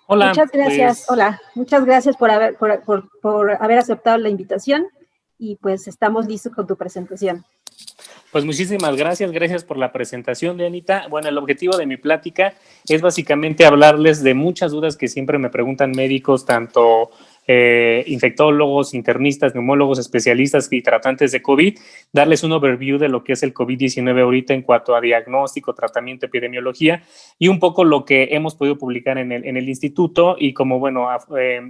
Hola, Muchas gracias, pues, hola, muchas gracias por haber aceptado la invitación y pues estamos listos con tu presentación. pues muchísimas gracias, gracias por la presentación, Dianita. Bueno, el objetivo de mi plática es básicamente hablarles de muchas dudas que siempre me preguntan médicos, tanto infectólogos, internistas, neumólogos, especialistas y tratantes de COVID, darles un overview de lo que es el COVID-19 ahorita en cuanto a diagnóstico, tratamiento, epidemiología y un poco lo que hemos podido publicar en el instituto. Y como, bueno,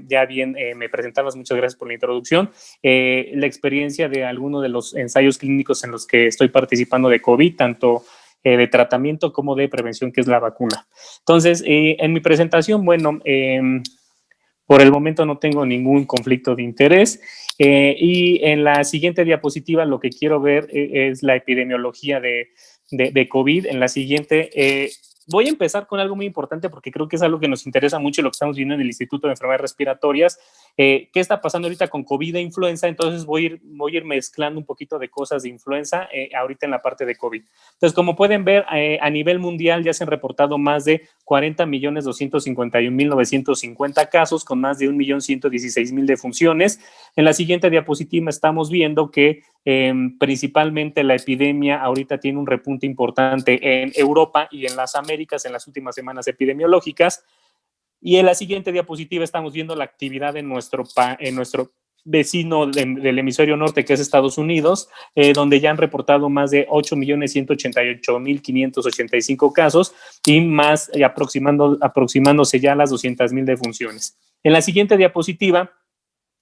ya bien me presentabas, muchas gracias por la introducción, la experiencia de algunos de los ensayos clínicos en los que estoy participando de COVID, tanto de tratamiento como de prevención, que es la vacuna. Entonces, en mi presentación, bueno, por el momento no tengo ningún conflicto de interés. Y en la siguiente diapositiva lo que quiero ver es la epidemiología de COVID. En la siguiente, voy a empezar con algo muy importante porque creo que es algo que nos interesa mucho, lo que estamos viendo en el Instituto de Enfermedades Respiratorias. ¿Qué está pasando ahorita con COVID e influenza? Entonces voy a ir mezclando un poquito de cosas de influenza ahorita en la parte de COVID. Entonces, como pueden ver, a nivel mundial ya se han reportado más de 40.251.950 casos, con más de 1.116.000 defunciones. En la siguiente diapositiva estamos viendo que principalmente la epidemia ahorita tiene un repunte importante en Europa y en las Américas en las últimas semanas epidemiológicas. Y en la siguiente diapositiva estamos viendo la actividad en nuestro vecino del hemisferio norte, que es Estados Unidos, donde ya han reportado más de 8.188.585 casos y más aproximándose ya a las 200.000 defunciones. En la siguiente diapositiva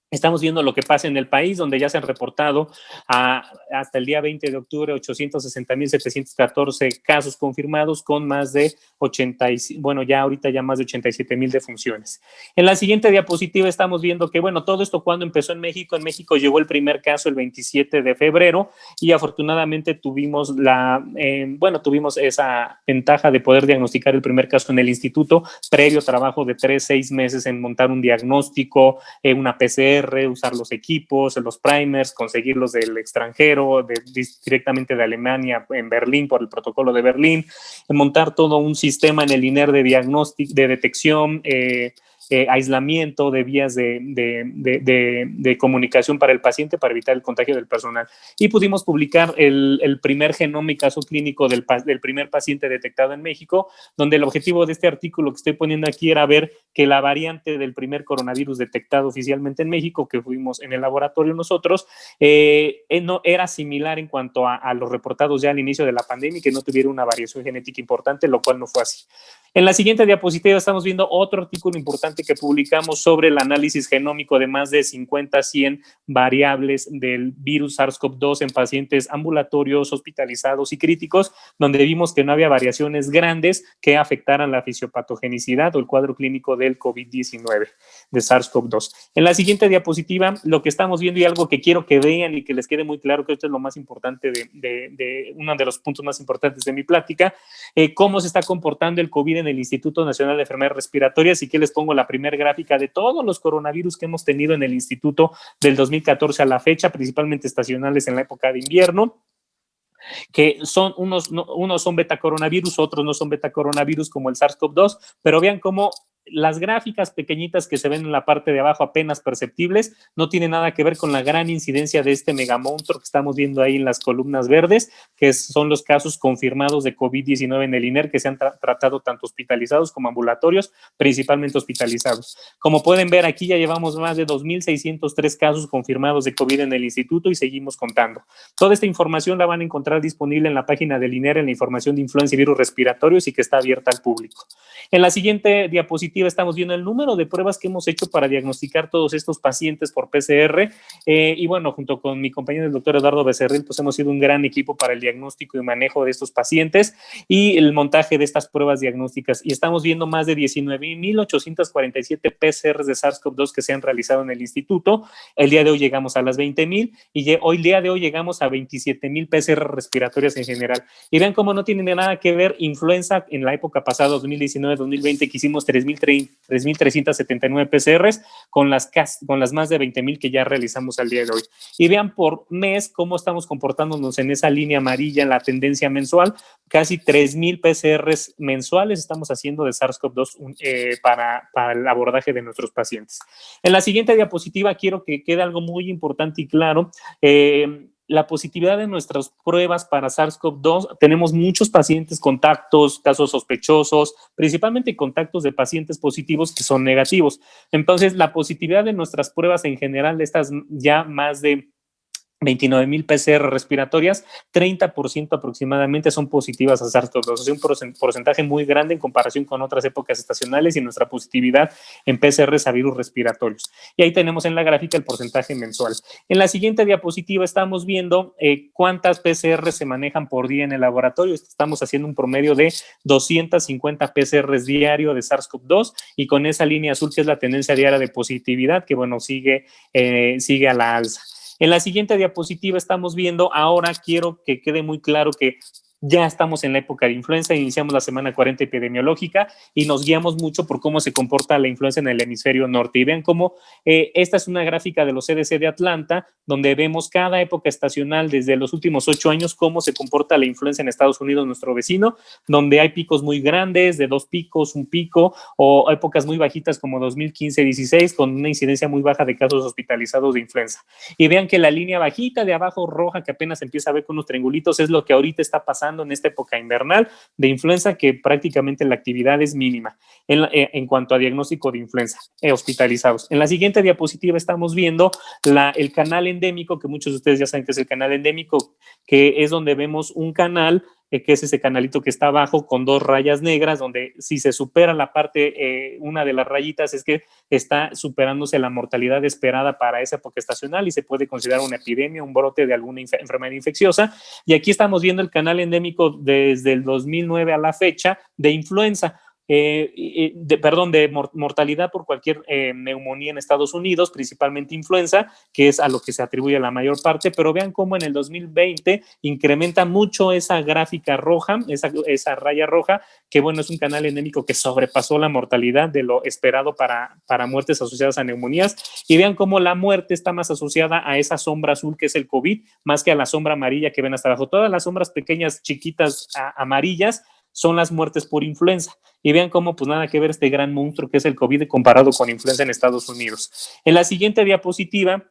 estamos viendo lo que pasa en el país, donde ya se han reportado hasta el día 20 de octubre 860.714 casos confirmados con más de 80, bueno, ya ahorita ya más de 87.000 defunciones. En la siguiente diapositiva estamos viendo que, bueno, todo esto cuando empezó en México llegó el primer caso el 27 de febrero y afortunadamente tuvimos tuvimos esa ventaja de poder diagnosticar el primer caso en el instituto, previo trabajo de 3-6 meses en montar un diagnóstico, una PCR, usar los equipos, los primers, conseguirlos del extranjero, directamente de Alemania, en Berlín, por el protocolo de Berlín, montar todo un sistema en el INER de diagnóstico, de detección, aislamiento de vías de comunicación para el paciente para evitar el contagio del personal. Y pudimos publicar el primer genoma y caso clínico del primer paciente detectado en México, donde el objetivo de este artículo que estoy poniendo aquí era ver que la variante del primer coronavirus detectado oficialmente en México, que fuimos en el laboratorio nosotros, no era similar en cuanto a los reportados ya al inicio de la pandemia y que no tuviera una variación genética importante, lo cual no fue así. En la siguiente diapositiva estamos viendo otro artículo importante que publicamos sobre el análisis genómico de más de 50-100 variables del virus SARS-CoV-2 en pacientes ambulatorios, hospitalizados y críticos, donde vimos que no había variaciones grandes que afectaran la fisiopatogenicidad o el cuadro clínico del COVID-19, de SARS-CoV-2. En la siguiente diapositiva, lo que estamos viendo y algo que quiero que vean y que les quede muy claro, que esto es lo más importante uno de los puntos más importantes de mi plática, cómo se está comportando el COVID en el Instituto Nacional de Enfermedades Respiratorias. Y que les pongo la primera gráfica de todos los coronavirus que hemos tenido en el instituto del 2014 a la fecha, principalmente estacionales en la época de invierno, que son unos son betacoronavirus, otros no son betacoronavirus como el SARS-CoV-2, pero vean cómo las gráficas pequeñitas que se ven en la parte de abajo apenas perceptibles no tienen nada que ver con la gran incidencia de este megamonstruo que estamos viendo ahí en las columnas verdes, que son los casos confirmados de COVID-19 en el INER, que se han tratado tanto hospitalizados como ambulatorios, principalmente hospitalizados. Como pueden ver, aquí ya llevamos más de 2.603 casos confirmados de COVID en el instituto y seguimos contando. Toda esta información la van a encontrar disponible en la página del INER, en la información de influenza y virus respiratorios, y que está abierta al público. En la siguiente diapositiva estamos viendo el número de pruebas que hemos hecho para diagnosticar todos estos pacientes por PCR. Y bueno, junto con mi compañero el doctor Eduardo Becerril, pues hemos sido un gran equipo para el diagnóstico y manejo de estos pacientes y el montaje de estas pruebas diagnósticas. Y estamos viendo más de 19.847 PCRs de SARS-CoV-2 que se han realizado en el instituto. El día de hoy llegamos a las 20.000 y el día de hoy llegamos a 27.000 PCR respiratorias en general. Y vean cómo no tiene nada que ver influenza en la época pasada, 2019-2020, que hicimos 3.300 3.379 PCRs con las más de 20,000 que ya realizamos al día de hoy. Y vean por mes cómo estamos comportándonos en esa línea amarilla en la tendencia mensual. Casi 3,000 PCRs mensuales estamos haciendo de SARS-CoV-2 para el abordaje de nuestros pacientes. En la siguiente diapositiva quiero que quede algo muy importante y claro. La positividad de nuestras pruebas para SARS-CoV-2, tenemos muchos pacientes, contactos, casos sospechosos, principalmente contactos de pacientes positivos que son negativos. Entonces, la positividad de nuestras pruebas en general, de estas ya más de 29,000 PCR respiratorias, 30% aproximadamente son positivas a SARS-CoV-2. Es un porcentaje muy grande en comparación con otras épocas estacionales y nuestra positividad en PCRs a virus respiratorios. Y ahí tenemos en la gráfica el porcentaje mensual. En la siguiente diapositiva estamos viendo cuántas PCR se manejan por día en el laboratorio. Estamos haciendo un promedio de 250 PCRs diario de SARS-CoV-2 y con esa línea azul que es la tendencia diaria de positividad que, bueno, sigue a la alza. En la siguiente diapositiva estamos viendo, ahora quiero que quede muy claro que ya estamos en la época de influenza, iniciamos la semana 40 epidemiológica y nos guiamos mucho por cómo se comporta la influenza en el hemisferio norte. Y vean cómo esta es una gráfica de los CDC de Atlanta, donde vemos cada época estacional desde los últimos 8 años, cómo se comporta la influenza en Estados Unidos, nuestro vecino, donde hay picos muy grandes, de 2 picos, un pico, o épocas muy bajitas como 2015-16, con una incidencia muy baja de casos hospitalizados de influenza. Y vean que la línea bajita de abajo roja, que apenas empieza a ver con unos triangulitos, es lo que ahorita está pasando en esta época invernal de influenza, que prácticamente la actividad es mínima en cuanto a diagnóstico de influenza hospitalizados. En la siguiente diapositiva estamos viendo el canal endémico, que muchos de ustedes ya saben que es el canal endémico, que es donde vemos un canal que es ese canalito que está abajo con 2 rayas negras, donde si se supera la parte, una de las rayitas, es que está superándose la mortalidad esperada para esa época estacional y se puede considerar una epidemia, un brote de alguna enfermedad infecciosa. Y aquí estamos viendo el canal endémico desde el 2009 a la fecha de influenza. De mortalidad por cualquier neumonía en Estados Unidos, principalmente influenza, que es a lo que se atribuye la mayor parte, pero vean cómo en el 2020 incrementa mucho esa gráfica roja, esa raya roja, que bueno, es un canal endémico que sobrepasó la mortalidad de lo esperado para muertes asociadas a neumonías, y vean cómo la muerte está más asociada a esa sombra azul que es el COVID, más que a la sombra amarilla que ven hasta abajo. Todas las sombras pequeñas, chiquitas, amarillas, son las muertes por influenza. Y vean cómo, pues nada que ver este gran monstruo que es el COVID comparado con influenza en Estados Unidos. En la siguiente diapositiva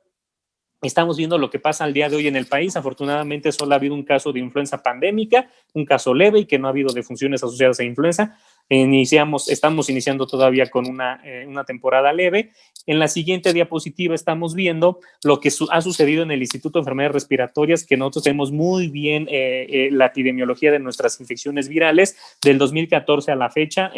estamos viendo lo que pasa al día de hoy en el país. Afortunadamente solo ha habido un caso de influenza pandémica, un caso leve y que no ha habido defunciones asociadas a influenza. Estamos iniciando todavía con una temporada leve. En la siguiente diapositiva estamos viendo lo que ha sucedido en el Instituto de Enfermedades Respiratorias, que nosotros tenemos muy bien la epidemiología de nuestras infecciones virales del 2014 a la fecha.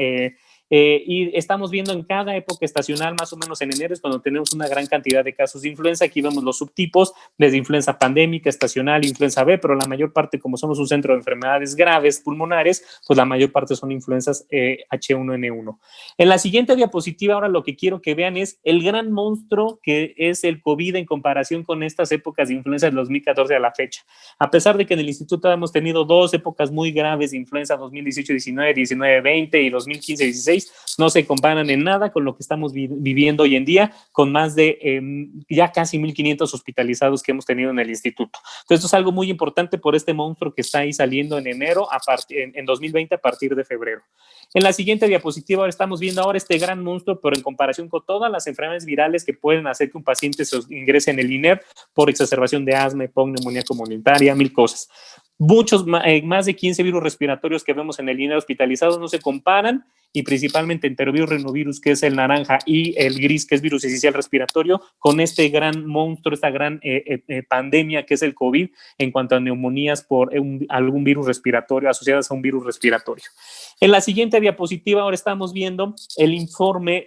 Y estamos viendo en cada época estacional, más o menos en enero es cuando tenemos una gran cantidad de casos de influenza. Aquí vemos los subtipos, desde influenza pandémica, estacional, influenza B, pero la mayor parte, como somos un centro de enfermedades graves pulmonares, pues la mayor parte son influenzas H1N1. En la siguiente diapositiva, ahora lo que quiero que vean es el gran monstruo que es el COVID en comparación con estas épocas de influenza del 2014 a la fecha. A pesar de que en el instituto hemos tenido 2 épocas muy graves de influenza, 2018-19, 19-20 y 2015-16, no se comparan en nada con lo que estamos viviendo hoy en día, con más de ya casi 1,500 hospitalizados que hemos tenido en el instituto. Entonces, esto es algo muy importante por este monstruo que está ahí saliendo en enero, en 2020 a partir de febrero. En la siguiente diapositiva ahora estamos viendo ahora este gran monstruo, pero en comparación con todas las enfermedades virales que pueden hacer que un paciente se ingrese en el INER por exacerbación de asma, EPOC, neumonía comunitaria, 1,000 cosas. Muchos, más de 15 virus respiratorios que vemos en el INER hospitalizados no se comparan, y principalmente enterovirus, rinovirus, que es el naranja, y el gris, que es virus esencial respiratorio, con este gran monstruo, esta gran pandemia que es el COVID en cuanto a neumonías por algún virus respiratorio, asociadas a un virus respiratorio. En la siguiente diapositiva ahora estamos viendo el informe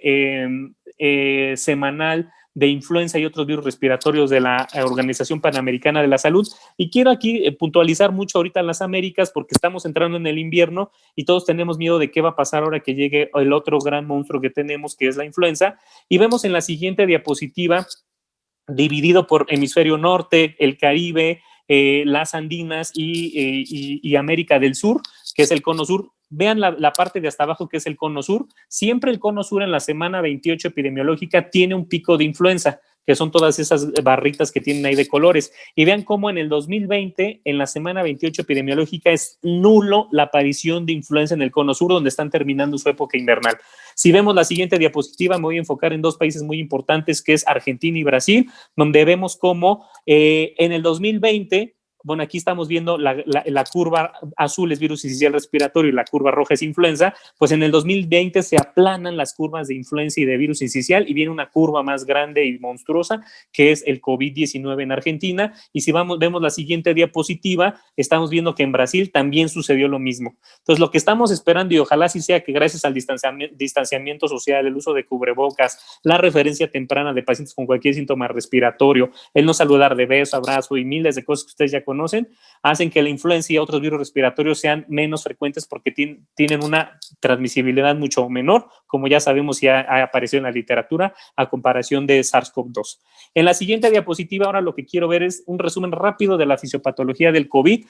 semanal de influenza y otros virus respiratorios de la Organización Panamericana de la Salud. Y quiero aquí puntualizar mucho ahorita en las Américas porque estamos entrando en el invierno y todos tenemos miedo de qué va a pasar ahora que llegue el otro gran monstruo que tenemos, que es la influenza. Y vemos en la siguiente diapositiva, dividido por hemisferio norte, el Caribe, las Andinas y América del Sur, que es el cono sur. Vean la parte de hasta abajo, que es el cono sur. Siempre el cono sur en la semana 28 epidemiológica tiene un pico de influenza, que son todas esas barritas que tienen ahí de colores. Y vean cómo en el 2020, en la semana 28 epidemiológica, es nulo la aparición de influenza en el cono sur, donde están terminando su época invernal. Si vemos la siguiente diapositiva, me voy a enfocar en dos países muy importantes, que es Argentina y Brasil, donde vemos cómo en el 2020, bueno, aquí estamos viendo la curva azul es virus sincicial respiratorio y la curva roja es influenza, pues en el 2020 se aplanan las curvas de influenza y de virus sincicial y viene una curva más grande y monstruosa, que es el COVID-19 en Argentina. Y si vemos la siguiente diapositiva, estamos viendo que en Brasil también sucedió lo mismo. Entonces, lo que estamos esperando, y ojalá sí sea que gracias al distanciamiento social, el uso de cubrebocas, la referencia temprana de pacientes con cualquier síntoma respiratorio, el no saludar de beso, abrazo y miles de cosas que ustedes ya conocen, hacen que la influenza y otros virus respiratorios sean menos frecuentes porque tienen una transmisibilidad mucho menor, como ya sabemos y ha aparecido en la literatura, a comparación de SARS-CoV-2. En la siguiente diapositiva, ahora lo que quiero ver es un resumen rápido de la fisiopatología del COVID,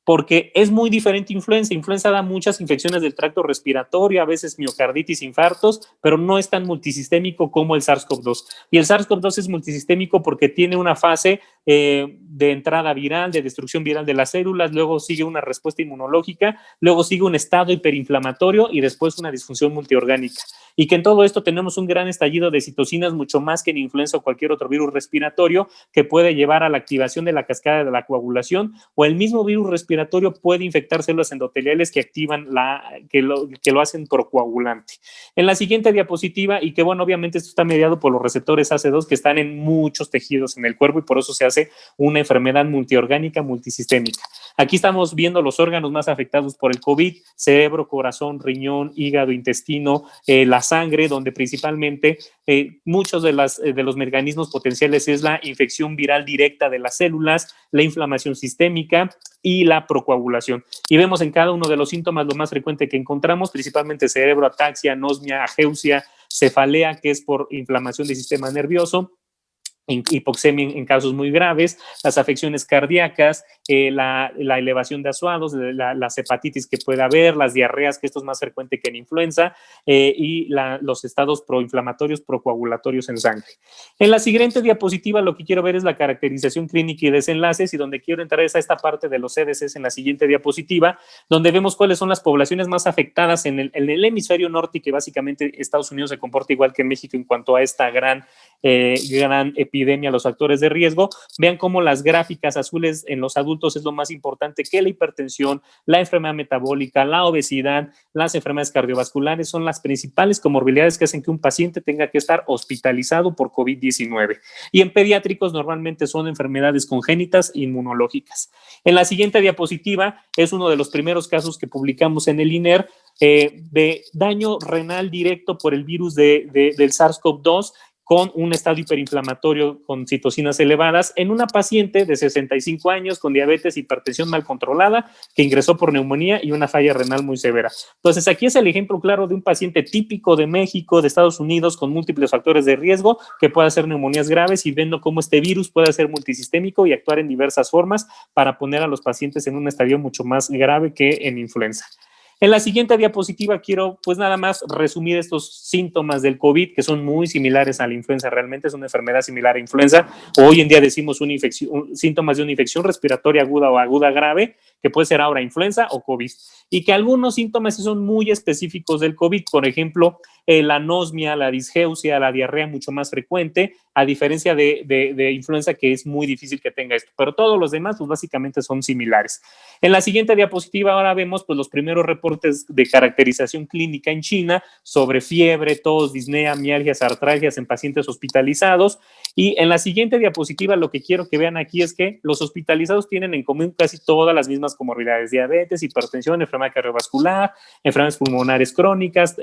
porque es muy diferente influenza. Influenza da muchas infecciones del tracto respiratorio, a veces miocarditis, infartos, pero no es tan multisistémico como el SARS-CoV-2. Y el SARS-CoV-2 es multisistémico porque tiene una fase de entrada viral, de destrucción viral de las células, luego sigue una respuesta inmunológica, luego sigue un estado hiperinflamatorio y después una disfunción multiorgánica. Y que en todo esto tenemos un gran estallido de citocinas, mucho más que en influenza o cualquier otro virus respiratorio, que puede llevar a la activación de la cascada de la coagulación, o el mismo virus respiratorio puede infectar células endoteliales que activan que lo hacen procoagulante. En la siguiente diapositiva, y que bueno, obviamente esto está mediado por los receptores AC2 que están en muchos tejidos en el cuerpo y por eso se hace una enfermedad multiorgánica, multisistémica. Aquí estamos viendo los órganos más afectados por el COVID: cerebro, corazón, riñón, hígado, intestino, la sangre, donde principalmente muchos de los mecanismos potenciales es la infección viral directa de las células, la inflamación sistémica y la procoagulación. Y vemos en cada uno de los síntomas lo más frecuente que encontramos, principalmente cerebro, ataxia, anosmia, ageusia, cefalea, que es por inflamación del sistema nervioso, hipoxemia en casos muy graves, las afecciones cardíacas, la elevación de azuados, las hepatitis que puede haber, las diarreas, que esto es más frecuente que en influenza, y los estados proinflamatorios, procoagulatorios en sangre. En la siguiente diapositiva lo que quiero ver es la caracterización clínica y desenlaces, y donde quiero entrar es a esta parte de los CDCs en la siguiente diapositiva, donde vemos cuáles son las poblaciones más afectadas en el hemisferio norte, y que básicamente Estados Unidos se comporta igual que México en cuanto a esta gran epidemia, los factores de riesgo. Vean cómo las gráficas azules en los adultos es lo más importante, que la hipertensión, la enfermedad metabólica, la obesidad, las enfermedades cardiovasculares son las principales comorbilidades que hacen que un paciente tenga que estar hospitalizado por COVID-19. Y en pediátricos normalmente son enfermedades congénitas inmunológicas. En la siguiente diapositiva es uno de los primeros casos que publicamos en el INER de daño renal directo por el virus del SARS-CoV-2, con un estado hiperinflamatorio con citocinas elevadas en una paciente de 65 años con diabetes, hipertensión mal controlada, que ingresó por neumonía y una falla renal muy severa. Entonces, aquí es el ejemplo claro de un paciente típico de México, de Estados Unidos, con múltiples factores de riesgo, que puede hacer neumonías graves, y viendo cómo este virus puede ser multisistémico y actuar en diversas formas para poner a los pacientes en un estadio mucho más grave que en influenza. En la siguiente diapositiva quiero pues nada más resumir estos síntomas del COVID, que son muy similares a la influenza. Realmente es una enfermedad similar a influenza. Hoy en día decimos síntomas de una infección respiratoria aguda o aguda grave, que puede ser ahora influenza o COVID. Y que algunos síntomas son muy específicos del COVID, por ejemplo, la anosmia, la disgeusia, la diarrea mucho más frecuente, a diferencia de influenza, que es muy difícil que tenga esto. Pero todos los demás pues básicamente son similares. En la siguiente diapositiva ahora vemos pues los primeros reportes de caracterización clínica en China sobre fiebre, tos, disnea, mialgias, artralgias en pacientes hospitalizados. Y en la siguiente diapositiva lo que quiero que vean aquí es que los hospitalizados tienen en común casi todas las mismas comorbilidades: diabetes, hipertensión, enfermedad cardiovascular, enfermedades pulmonares crónicas,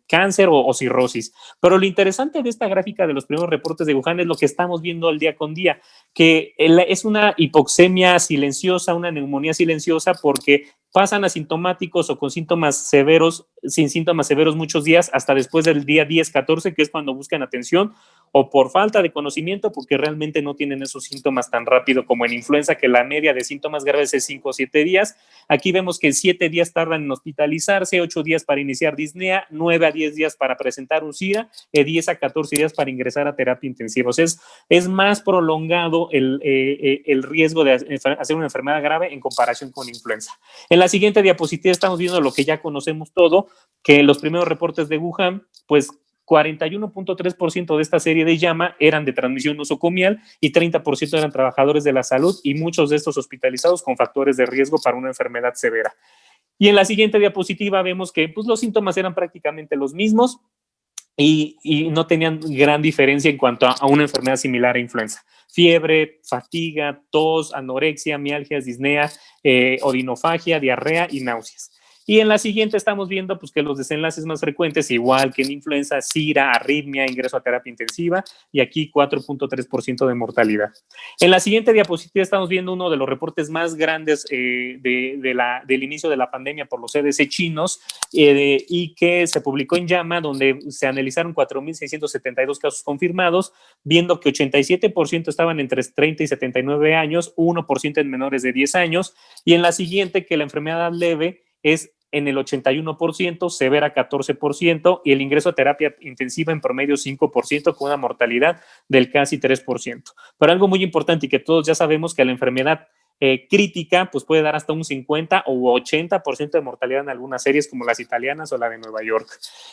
cáncer o cirrosis. Pero lo interesante de esta gráfica de los primeros reportes de Wuhan es lo que estamos viendo al día con día, que es una hipoxemia silenciosa, una neumonía silenciosa, porque pasan asintomáticos o con síntomas severos, sin síntomas severos muchos días, hasta después del día 10, 14, que es cuando buscan atención, o por falta de conocimiento, porque realmente no tienen esos síntomas tan rápido como en influenza, que la media de síntomas graves es 5 o 7 días. Aquí vemos que 7 días tardan en hospitalizarse, 8 días para iniciar disnea, 9 a 10 días para presentar un SIDA, 10 a 14 días para ingresar a terapia intensiva. O sea, es más prolongado el riesgo de hacer una enfermedad grave en comparación con influenza. En la siguiente diapositiva estamos viendo lo que ya conocemos todo, que los primeros reportes de Wuhan, pues 41.3% de esta serie de llama eran de transmisión nosocomial y 30% eran trabajadores de la salud, y muchos de estos hospitalizados con factores de riesgo para una enfermedad severa. Y en la siguiente diapositiva vemos que pues, los síntomas eran prácticamente los mismos y no tenían gran diferencia en cuanto a una enfermedad similar a influenza. Fiebre, fatiga, tos, anorexia, mialgias, disnea, odinofagia, diarrea y náuseas. Y en la siguiente estamos viendo pues, que los desenlaces más frecuentes, igual que en influenza, SIRA, arritmia, ingreso a terapia intensiva, y aquí 4.3% de mortalidad. En la siguiente diapositiva estamos viendo uno de los reportes más grandes del inicio de la pandemia por los CDC chinos, y que se publicó en JAMA, donde se analizaron 4.672 casos confirmados, viendo que 87% estaban entre 30 y 79 años, 1% en menores de 10 años, y en la siguiente que la enfermedad leve es en el 81%, severa 14%, y el ingreso a terapia intensiva en promedio 5%, con una mortalidad del casi 3%. Pero algo muy importante y que todos ya sabemos, que la enfermedad crítica pues puede dar hasta un 50 o 80% de mortalidad en algunas series como las italianas o la de Nueva York.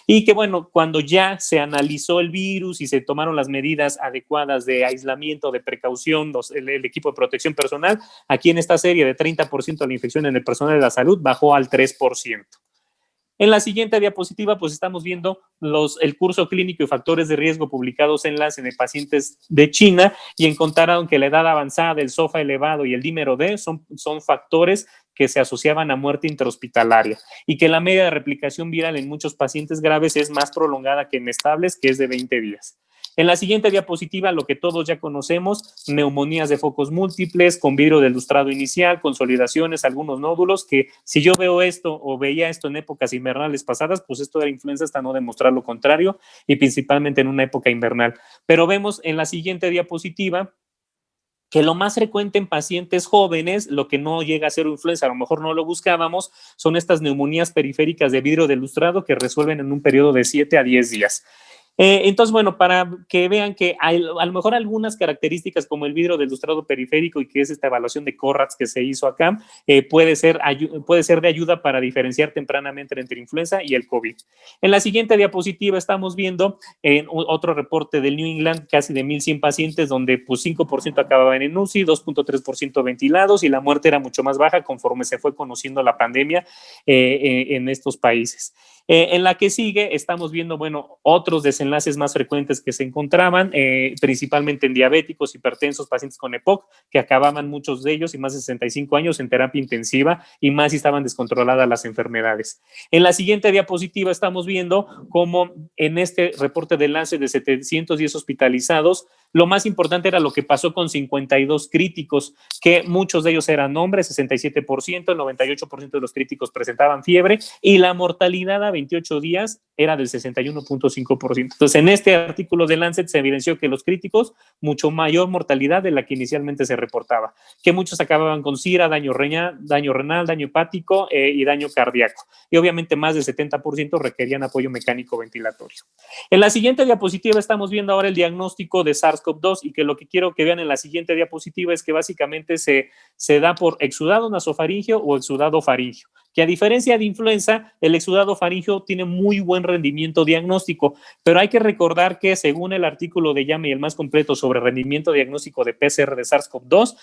Y que bueno, cuando ya se analizó el virus y se tomaron las medidas adecuadas de aislamiento, de precaución, el equipo de protección personal, aquí en esta serie de 30% de la infección en el personal de la salud bajó al 3%. En la siguiente diapositiva, pues estamos viendo el curso clínico y factores de riesgo publicados en pacientes de China, y encontraron que la edad avanzada, el SOFA elevado y el dímero D son factores que se asociaban a muerte intrahospitalaria, y que la media de replicación viral en muchos pacientes graves es más prolongada que en estables, que es de 20 días. En la siguiente diapositiva, lo que todos ya conocemos, neumonías de focos múltiples, con vidrio del lustrado inicial, consolidaciones, algunos nódulos, que si yo veo esto o veía esto en épocas invernales pasadas, pues esto era influenza, hasta no demostrar lo contrario, y principalmente en una época invernal. Pero vemos en la siguiente diapositiva que lo más frecuente en pacientes jóvenes, lo que no llega a ser influenza, a lo mejor no lo buscábamos, son estas neumonías periféricas de vidrio del lustrado que resuelven en un periodo de 7 a 10 días. Entonces, bueno, para que vean que hay, a lo mejor algunas características como el vidrio del lustrado periférico, y que es esta evaluación de Corrats que se hizo acá, puede ser de ayuda para diferenciar tempranamente entre influenza y el COVID. En la siguiente diapositiva estamos viendo otro reporte del New England, casi de 1,100 pacientes, donde pues 5% acababan en UCI, 2.3% ventilados, y la muerte era mucho más baja conforme se fue conociendo la pandemia en estos países. En la que sigue estamos viendo, bueno, otros desenlaces más frecuentes que se encontraban, principalmente en diabéticos, hipertensos, pacientes con EPOC, que acababan muchos de ellos, y más de 65 años en terapia intensiva, y más si estaban descontroladas las enfermedades. En la siguiente diapositiva estamos viendo cómo en este reporte de Lancet de 710 hospitalizados, lo más importante era lo que pasó con 52 críticos, que muchos de ellos eran hombres, 67%, el 98% de los críticos presentaban fiebre, y la mortalidad a 28 días era del 61.5%. Entonces, en este artículo de Lancet se evidenció que los críticos, mucho mayor mortalidad de la que inicialmente se reportaba, que muchos acababan con SIRA, daño renal, daño hepático y daño cardíaco. Y obviamente más del 70% requerían apoyo mecánico ventilatorio. En la siguiente diapositiva estamos viendo ahora el diagnóstico de SARS-CoV-2, y que lo que quiero que vean en la siguiente diapositiva es que básicamente se da por exudado nasofaringeo o exudado faringeo, que a diferencia de influenza, el exudado faringeo tiene muy buen rendimiento diagnóstico, pero hay que recordar que según el artículo de JAMA y el más completo sobre rendimiento diagnóstico de PCR de SARS-CoV-2,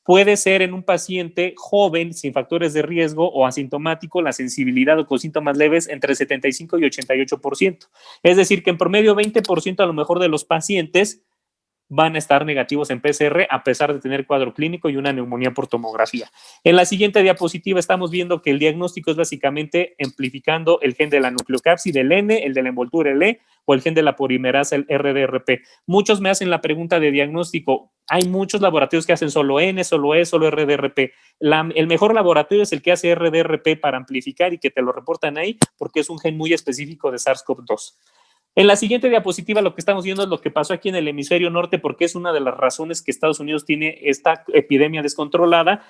puede ser en un paciente joven sin factores de riesgo o asintomático la sensibilidad o con síntomas leves entre 75 y 88%. Es decir, que en promedio 20% a lo mejor de los pacientes van a estar negativos en PCR a pesar de tener cuadro clínico y una neumonía por tomografía. En la siguiente diapositiva estamos viendo que el diagnóstico es básicamente amplificando el gen de la nucleocápside, el N, el de la envoltura, el E, o el gen de la polimerasa, el RDRP. Muchos me hacen la pregunta de diagnóstico. Hay muchos laboratorios que hacen solo N, solo E, solo RDRP. El mejor laboratorio es el que hace RDRP para amplificar y que te lo reportan ahí, porque es un gen muy específico de SARS-CoV-2. En la siguiente diapositiva lo que estamos viendo es lo que pasó aquí en el hemisferio norte, porque es una de las razones que Estados Unidos tiene esta epidemia descontrolada,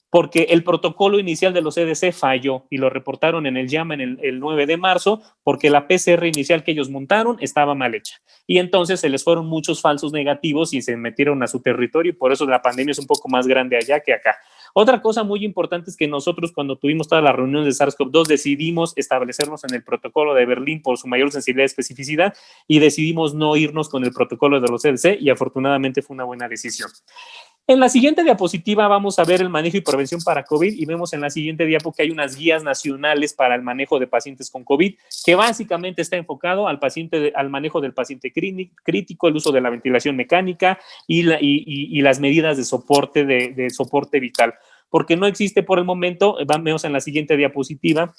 porque el protocolo inicial de los CDC falló y lo reportaron en el JAMA el 9 de marzo, porque la PCR inicial que ellos montaron estaba mal hecha. Y entonces se les fueron muchos falsos negativos y se metieron a su territorio, y por eso la pandemia es un poco más grande allá que acá. Otra cosa muy importante es que nosotros, cuando tuvimos todas las reuniones de SARS-CoV-2, decidimos establecernos en el protocolo de Berlín por su mayor sensibilidad y especificidad, y decidimos no irnos con el protocolo de los CDC, y afortunadamente fue una buena decisión. En la siguiente diapositiva vamos a ver el manejo y prevención para COVID, y vemos en la siguiente diapo que hay unas guías nacionales para el manejo de pacientes con COVID, que básicamente está enfocado al manejo del paciente crítico, el uso de la ventilación mecánica y las medidas de soporte vital, porque no existe por el momento, vemos en la siguiente diapositiva,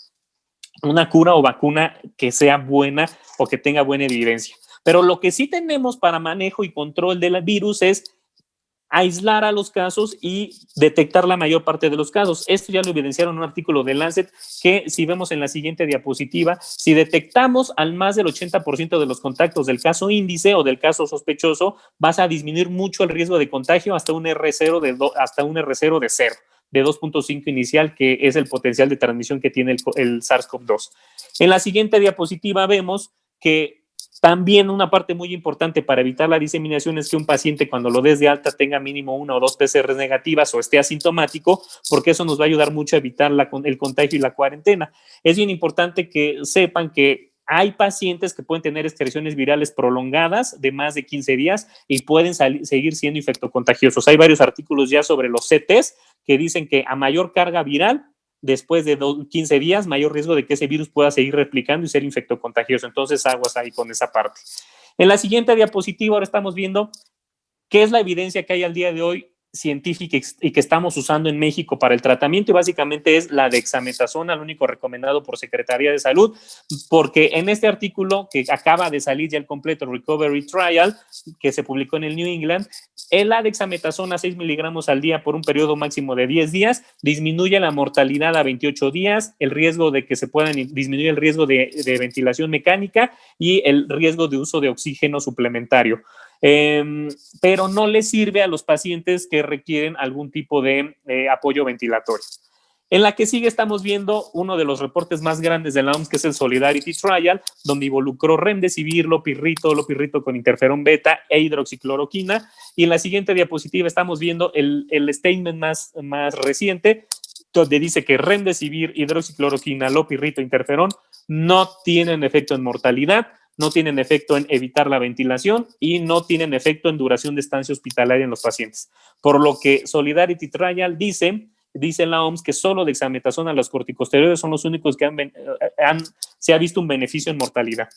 una cura o vacuna que sea buena o que tenga buena evidencia. Pero lo que sí tenemos para manejo y control del virus es aislar a los casos y detectar la mayor parte de los casos. Esto ya lo evidenciaron en un artículo de Lancet, que si vemos en la siguiente diapositiva, si detectamos al más del 80% de los contactos del caso índice o del caso sospechoso, vas a disminuir mucho el riesgo de contagio hasta un R0 de 0, de 2.5 inicial, que es el potencial de transmisión que tiene el SARS-CoV-2. En la siguiente diapositiva vemos que también una parte muy importante para evitar la diseminación es que un paciente, cuando lo des de alta, tenga mínimo 1 o 2 PCRs negativas o esté asintomático, porque eso nos va a ayudar mucho a evitar el contagio y la cuarentena. Es bien importante que sepan que hay pacientes que pueden tener excreciones virales prolongadas de más de 15 días y pueden seguir siendo infectocontagiosos. Hay varios artículos ya sobre los CTs que dicen que a mayor carga viral, después de 15 días, mayor riesgo de que ese virus pueda seguir replicando y ser infectocontagioso. Entonces, aguas ahí con esa parte. En la siguiente diapositiva ahora estamos viendo qué es la evidencia que hay al día de hoy científica y que estamos usando en México para el tratamiento, y básicamente es la dexametasona, el único recomendado por Secretaría de Salud, porque en este artículo que acaba de salir ya el completo Recovery Trial, que se publicó en el New England, la dexametasona 6 miligramos al día por un periodo máximo de 10 días disminuye la mortalidad a 28 días, el riesgo de que se puedan disminuir el riesgo de ventilación mecánica y el riesgo de uso de oxígeno suplementario. Pero no le sirve a los pacientes que requieren algún tipo de apoyo ventilatorio. En la que sigue estamos viendo uno de los reportes más grandes de la OMS, que es el Solidarity Trial, donde involucró remdesivir, lopirrito con interferón beta e hidroxicloroquina. Y en la siguiente diapositiva estamos viendo el statement más reciente, donde dice que remdesivir, hidroxicloroquina, lopirrito, interferón no tienen efecto en mortalidad, no tienen efecto en evitar la ventilación y no tienen efecto en duración de estancia hospitalaria en los pacientes. Por lo que Solidarity Trial dice la OMS que solo dexametasona, los corticosteroides son los únicos que se ha visto un beneficio en mortalidad.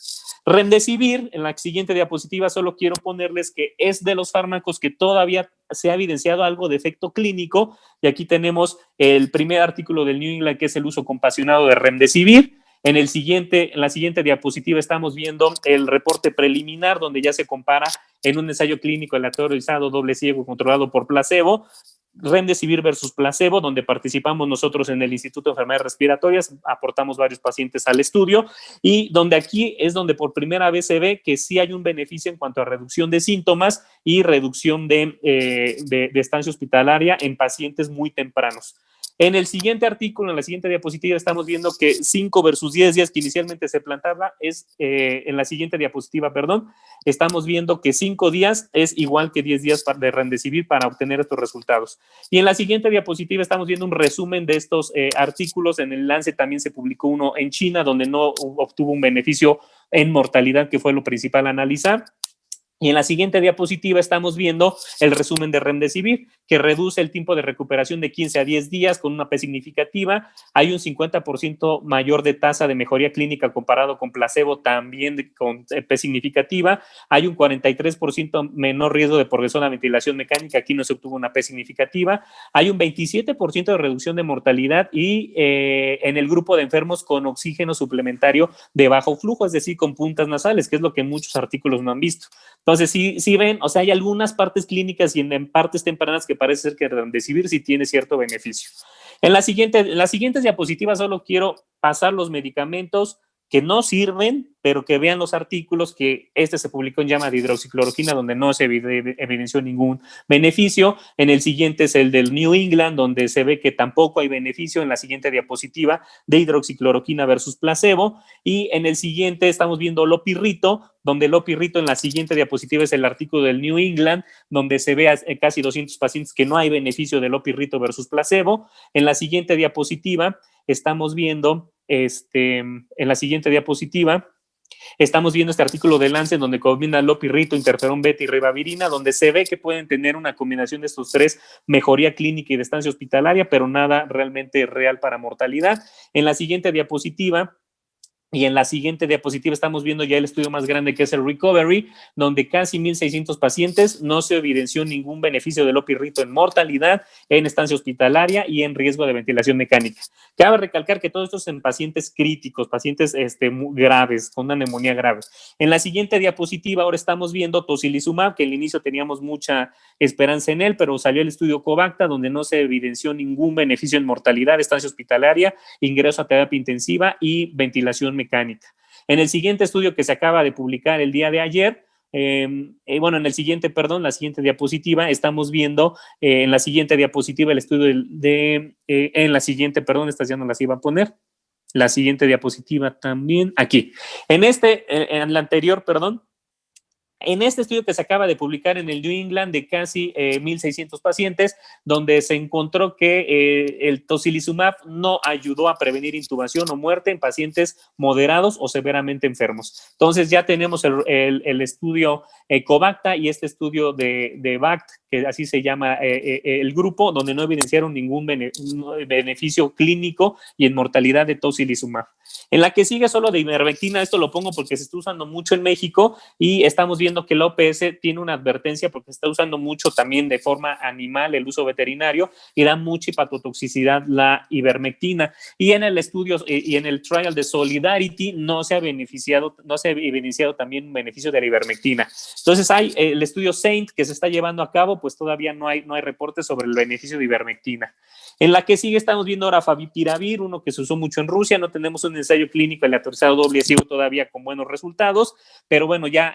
Remdesivir, en la siguiente diapositiva solo quiero ponerles que es de los fármacos que todavía se ha evidenciado algo de efecto clínico, y aquí tenemos el primer artículo del New England, que es el uso compasionado de remdesivir. En la siguiente diapositiva estamos viendo el reporte preliminar, donde ya se compara en un ensayo clínico aleatorizado, doble ciego, controlado por placebo, remdesivir versus placebo, donde participamos nosotros en el Instituto de Enfermedades Respiratorias, aportamos varios pacientes al estudio, y donde aquí es donde por primera vez se ve que sí hay un beneficio en cuanto a reducción de síntomas y reducción de estancia hospitalaria en pacientes muy tempranos. En el siguiente artículo, en la siguiente diapositiva, estamos viendo que 5 versus 10 días que inicialmente se plantaba en la siguiente diapositiva, estamos viendo que 5 días es igual que 10 días de remdesivir para obtener estos resultados. Y en la siguiente diapositiva estamos viendo un resumen de estos artículos. En el Lancet también se publicó uno en China, donde no obtuvo un beneficio en mortalidad, que fue lo principal a analizar. Y en la siguiente diapositiva estamos viendo el resumen de remdesivir, que reduce el tiempo de recuperación de 15 a 10 días con una P significativa. Hay un 50% mayor de tasa de mejoría clínica comparado con placebo, también con P significativa. Hay un 43% menor riesgo de progresión a ventilación mecánica. Aquí no se obtuvo una P significativa. Hay un 27% de reducción de mortalidad y en el grupo de enfermos con oxígeno suplementario de bajo flujo, es decir, con puntas nasales, que es lo que muchos artículos no han visto. Entonces, sí ven, o sea, hay algunas partes clínicas y en partes tempranas que parece ser que remdesivir sí tiene cierto beneficio. En las siguientes diapositivas solo quiero pasar los medicamentos que no sirven pero que vean los artículos que se publicó en JAMA de hidroxicloroquina, donde no se evidenció ningún beneficio. En el siguiente es el del New England, donde se ve que tampoco hay beneficio en la siguiente diapositiva de hidroxicloroquina versus placebo. Y en el siguiente estamos viendo lopirrito, donde lopirrito en la siguiente diapositiva es el artículo del New England, donde se ve a casi 200 pacientes que no hay beneficio de lopirrito versus placebo. En la siguiente diapositiva estamos viendo, en la siguiente diapositiva, estamos viendo este artículo de Lancet donde combina lopirrito, interferón beta y ribavirina, donde se ve que pueden tener una combinación de estos tres, mejoría clínica y de estancia hospitalaria, pero nada realmente real para mortalidad. En la siguiente diapositiva, y en la siguiente diapositiva estamos viendo ya el estudio más grande, que es el Recovery, donde casi 1,600 pacientes no se evidenció ningún beneficio del lopirrito en mortalidad, en estancia hospitalaria y en riesgo de ventilación mecánica. Cabe recalcar que todo esto es en pacientes críticos, pacientes muy graves, con una neumonía grave. En la siguiente diapositiva ahora estamos viendo tocilizumab, que al inicio teníamos mucha esperanza en él, pero salió el estudio Covacta, donde no se evidenció ningún beneficio en mortalidad, estancia hospitalaria, ingreso a terapia intensiva y ventilación mecánica. En el siguiente estudio que se acaba de publicar el día de ayer, en la siguiente diapositiva, estamos viendo en la siguiente diapositiva el estudio estas ya no las iba a poner, la siguiente diapositiva también, aquí, en la anterior, en este estudio que se acaba de publicar en el New England de casi 1,600 pacientes, donde se encontró que el tocilizumab no ayudó a prevenir intubación o muerte en pacientes moderados o severamente enfermos. Entonces ya tenemos el estudio Covacta y este estudio de BACT, que así se llama el grupo, donde no evidenciaron ningún beneficio clínico y en mortalidad de tocilizumab. En la que sigue solo de ivermectina, esto lo pongo porque se está usando mucho en México y estamos viendo que la OPS tiene una advertencia porque se está usando mucho también de forma animal el uso veterinario y da mucha hepatotoxicidad la ivermectina. Y en el estudio y en el trial de Solidarity no se ha evidenciado también un beneficio de la ivermectina. Entonces hay el estudio SAINT que se está llevando a cabo, pues todavía no hay reportes sobre el beneficio de ivermectina. En la que sigue estamos viendo ahora favipiravir, uno que se usó mucho en Rusia, no tenemos un ensayo clínico aleatorizado doble ciego todavía con buenos resultados, pero bueno, ya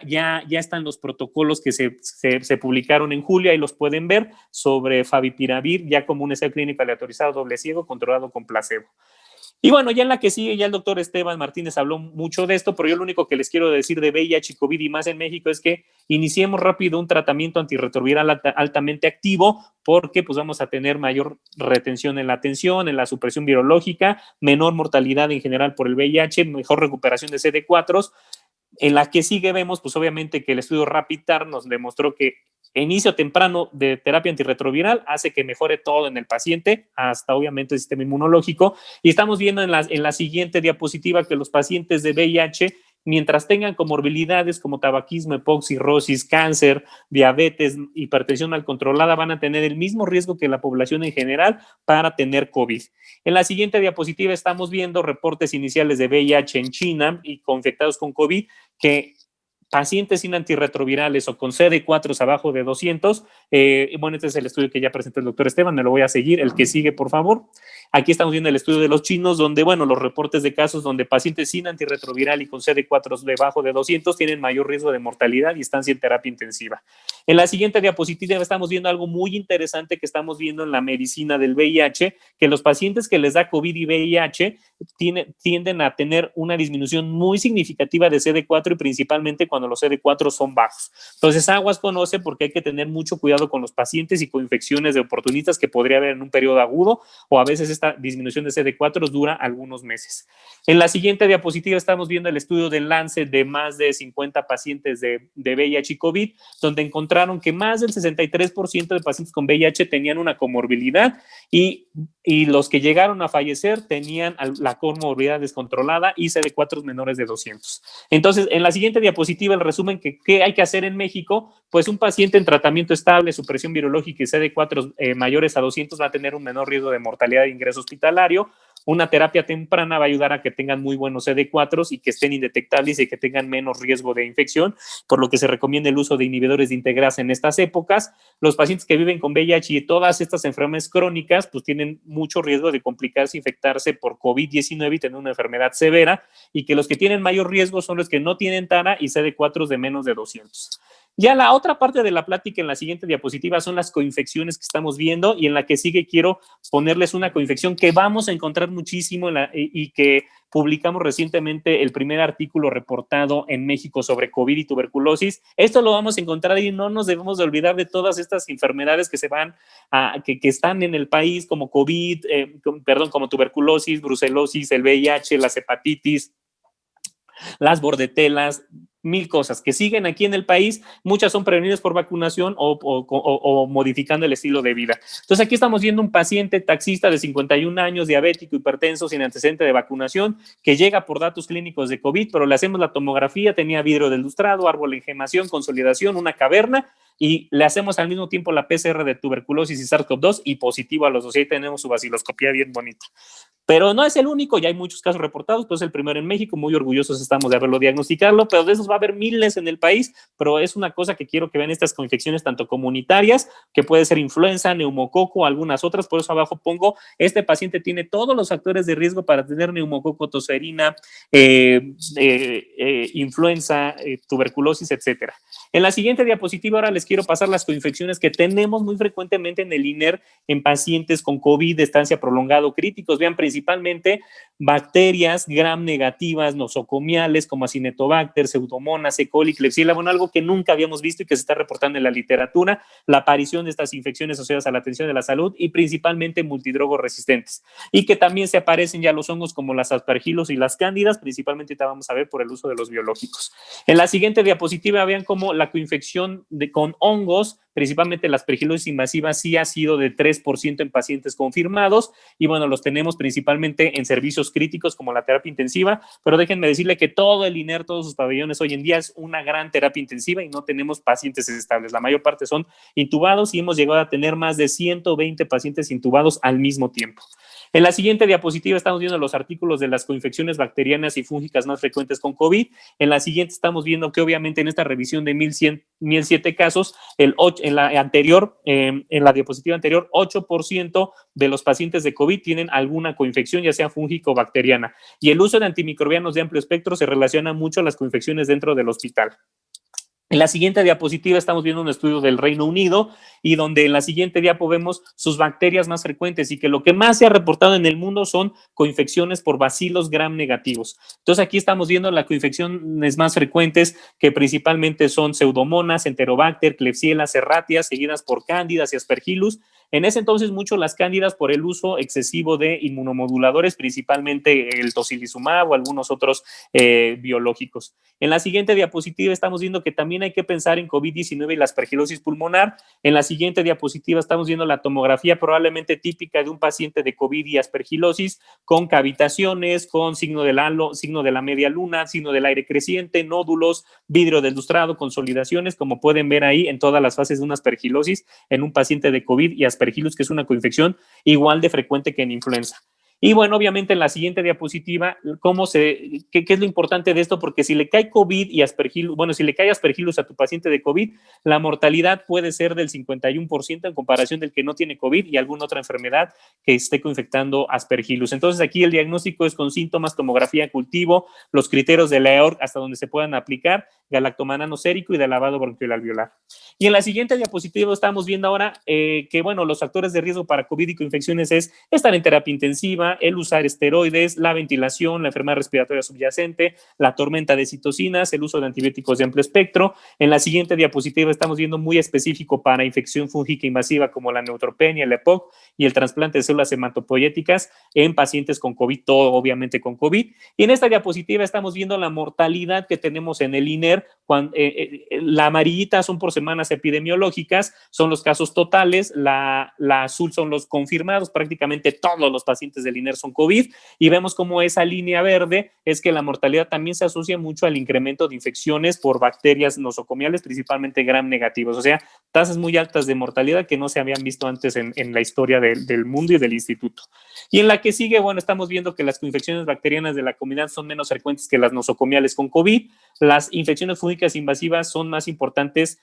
están los protocolos que se publicaron en julio, ahí los pueden ver, sobre favipiravir, ya como un ensayo clínico aleatorizado doble ciego controlado con placebo. Y bueno, ya en la que sigue, ya el doctor Esteban Martínez habló mucho de esto, pero yo lo único que les quiero decir de VIH y COVID y más en México es que iniciemos rápido un tratamiento antirretroviral altamente activo, porque pues vamos a tener mayor retención en la atención, en la supresión virológica, menor mortalidad en general por el VIH, mejor recuperación de CD4. En la que sigue vemos, pues obviamente que el estudio RAPIDTAR nos demostró que inicio temprano de terapia antirretroviral hace que mejore todo en el paciente, hasta obviamente el sistema inmunológico. Y estamos viendo en la siguiente diapositiva que los pacientes de VIH, mientras tengan comorbilidades como tabaquismo, EPOC, cirrosis, cáncer, diabetes, hipertensión mal controlada, van a tener el mismo riesgo que la población en general para tener COVID. En la siguiente diapositiva estamos viendo reportes iniciales de VIH en China y infectados con COVID, que pacientes sin antirretrovirales o con CD4 abajo de 200, este es el estudio que ya presentó el doctor Esteban, me lo voy a seguir, el que sigue, por favor. Aquí estamos viendo el estudio de los chinos, donde, los reportes de casos donde pacientes sin antirretroviral y con CD4 debajo de 200 tienen mayor riesgo de mortalidad y estancia en terapia intensiva. En la siguiente diapositiva estamos viendo algo muy interesante que estamos viendo en la medicina del VIH, que los pacientes que les da COVID y VIH tienden a tener una disminución muy significativa de CD4 y principalmente cuando los CD4 son bajos. Entonces, aguas conoce porque hay que tener mucho cuidado con los pacientes y con infecciones de oportunistas que podría haber en un periodo agudo, o a veces esta disminución de CD4 dura algunos meses. En la siguiente diapositiva estamos viendo el estudio del Lancet de más de 50 pacientes de VIH y COVID, donde encontraron que más del 63% de pacientes con VIH tenían una comorbilidad y los que llegaron a fallecer tenían la comorbilidad descontrolada y CD4 menores de 200. Entonces, en la siguiente diapositiva, el resumen ¿qué hay que hacer en México? Pues un paciente en tratamiento estable, supresión virológica y CD4 mayores a 200 va a tener un menor riesgo de mortalidad de ingreso hospitalario. una terapia temprana va a ayudar a que tengan muy buenos CD4 y que estén indetectables y que tengan menos riesgo de infección, por lo que se recomienda el uso de inhibidores de integrasa en estas épocas. Los pacientes que viven con VIH y todas estas enfermedades crónicas, pues tienen mucho riesgo de complicarse, infectarse por COVID-19 y tener una enfermedad severa, y que los que tienen mayor riesgo son los que no tienen tara y CD4 de menos de 200. Ya la otra parte de la plática en la siguiente diapositiva son las coinfecciones que estamos viendo, y en la que sigue quiero ponerles una coinfección que vamos a encontrar muchísimo y que publicamos recientemente el primer artículo reportado en México sobre COVID y tuberculosis. Esto lo vamos a encontrar y no nos debemos de olvidar de todas estas enfermedades que se van que están en el país, como COVID, como tuberculosis, brucelosis, el VIH, las hepatitis, las bordetelas, mil cosas que siguen aquí en el país. Muchas son prevenidas por vacunación o modificando el estilo de vida. Entonces aquí estamos viendo un paciente taxista de 51 años, diabético, hipertenso, sin antecedente de vacunación, que llega por datos clínicos de COVID, pero le hacemos la tomografía, tenía vidrio del lustrado, árbol de engemación, consolidación, una caverna, y le hacemos al mismo tiempo la PCR de tuberculosis y SARS-CoV-2 y positivo a los dos, y ahí tenemos su vaciloscopía bien bonita. Pero no es el único, ya hay muchos casos reportados, pues el primero en México, muy orgullosos estamos de haberlo diagnosticado, pero de esos va a haber miles en el país, pero es una cosa que quiero que vean estas infecciones tanto comunitarias, que puede ser influenza, neumococo, algunas otras, por eso abajo pongo, este paciente tiene todos los factores de riesgo para tener neumococo, tosferina, influenza, tuberculosis, etcétera. En la siguiente diapositiva ahora les quiero pasar las coinfecciones que tenemos muy frecuentemente en el INER en pacientes con COVID de estancia prolongado críticos. Vean, principalmente bacterias gram negativas nosocomiales como Acinetobacter, Pseudomonas, E. coli, Klebsiella, bueno, algo que nunca habíamos visto y que se está reportando en la literatura, la aparición de estas infecciones asociadas a la atención de la salud y principalmente multidrogos resistentes, y que también se aparecen ya los hongos como las aspergillus y las cándidas, principalmente te vamos a ver por el uso de los biológicos. En la siguiente diapositiva vean cómo la coinfección con hongos, principalmente la aspergillosis invasiva, sí ha sido de 3% en pacientes confirmados, y bueno, los tenemos principalmente en servicios críticos como la terapia intensiva, pero déjenme decirle que todo el INER, todos sus pabellones hoy en día es una gran terapia intensiva y no tenemos pacientes estables, la mayor parte son intubados y hemos llegado a tener más de 120 pacientes intubados al mismo tiempo. En la siguiente diapositiva estamos viendo los artículos de las coinfecciones bacterianas y fúngicas más frecuentes con COVID. En la siguiente estamos viendo que obviamente en esta revisión de 1,107 casos, en la diapositiva anterior, 8% de los pacientes de COVID tienen alguna coinfección, ya sea fúngica o bacteriana. Y el uso de antimicrobianos de amplio espectro se relaciona mucho a las coinfecciones dentro del hospital. En la siguiente diapositiva estamos viendo un estudio del Reino Unido, y donde en la siguiente diapo vemos sus bacterias más frecuentes, y que lo que más se ha reportado en el mundo son coinfecciones por bacilos gram negativos. Entonces aquí estamos viendo las coinfecciones más frecuentes, que principalmente son Pseudomonas, Enterobacter, Klebsiella, Serratias, seguidas por Cándidas y Aspergillus. En ese entonces mucho las cándidas por el uso excesivo de inmunomoduladores, principalmente el tocilizumab o algunos otros biológicos. En la siguiente diapositiva estamos viendo que también hay que pensar en COVID-19 y la aspergilosis pulmonar. En la siguiente diapositiva estamos viendo la tomografía probablemente típica de un paciente de COVID y aspergilosis, con cavitaciones, con signo del halo, signo de la media luna, signo del aire creciente, nódulos, vidrio del lustrado, consolidaciones, como pueden ver ahí en todas las fases de una aspergilosis en un paciente de COVID y aspergillus, que es una coinfección igual de frecuente que en influenza. Y bueno, obviamente en la siguiente diapositiva, ¿qué es lo importante de esto? Porque si le cae COVID y aspergillus, bueno, si le cae aspergillus a tu paciente de COVID, la mortalidad puede ser del 51% en comparación del que no tiene COVID y alguna otra enfermedad que esté coinfectando aspergillus. Entonces aquí el diagnóstico es con síntomas, tomografía, cultivo, los criterios de la EORC hasta donde se puedan aplicar, galactomanano sérico y de lavado bronquial alveolar. Y en la siguiente diapositiva estamos viendo ahora que, bueno, los factores de riesgo para COVID y coinfecciones es estar en terapia intensiva, el usar esteroides, la ventilación, la enfermedad respiratoria subyacente, la tormenta de citocinas, el uso de antibióticos de amplio espectro. En la siguiente diapositiva estamos viendo muy específico para infección fúngica invasiva como la neutropenia, el EPOC y el trasplante de células hematopoyéticas en pacientes con COVID, todo obviamente con COVID. Y en esta diapositiva estamos viendo la mortalidad que tenemos en el INER ver, la amarillita son por semanas epidemiológicas, son los casos totales, la azul son los confirmados, prácticamente todos los pacientes del INER son COVID, y vemos como esa línea verde es que la mortalidad también se asocia mucho al incremento de infecciones por bacterias nosocomiales, principalmente gram negativos, o sea, tasas muy altas de mortalidad que no se habían visto antes en la historia del mundo y del instituto. Y en la que sigue, bueno, estamos viendo que las infecciones bacterianas de la comunidad son menos frecuentes que las nosocomiales con COVID. Las infecciones fúngicas invasivas son más importantes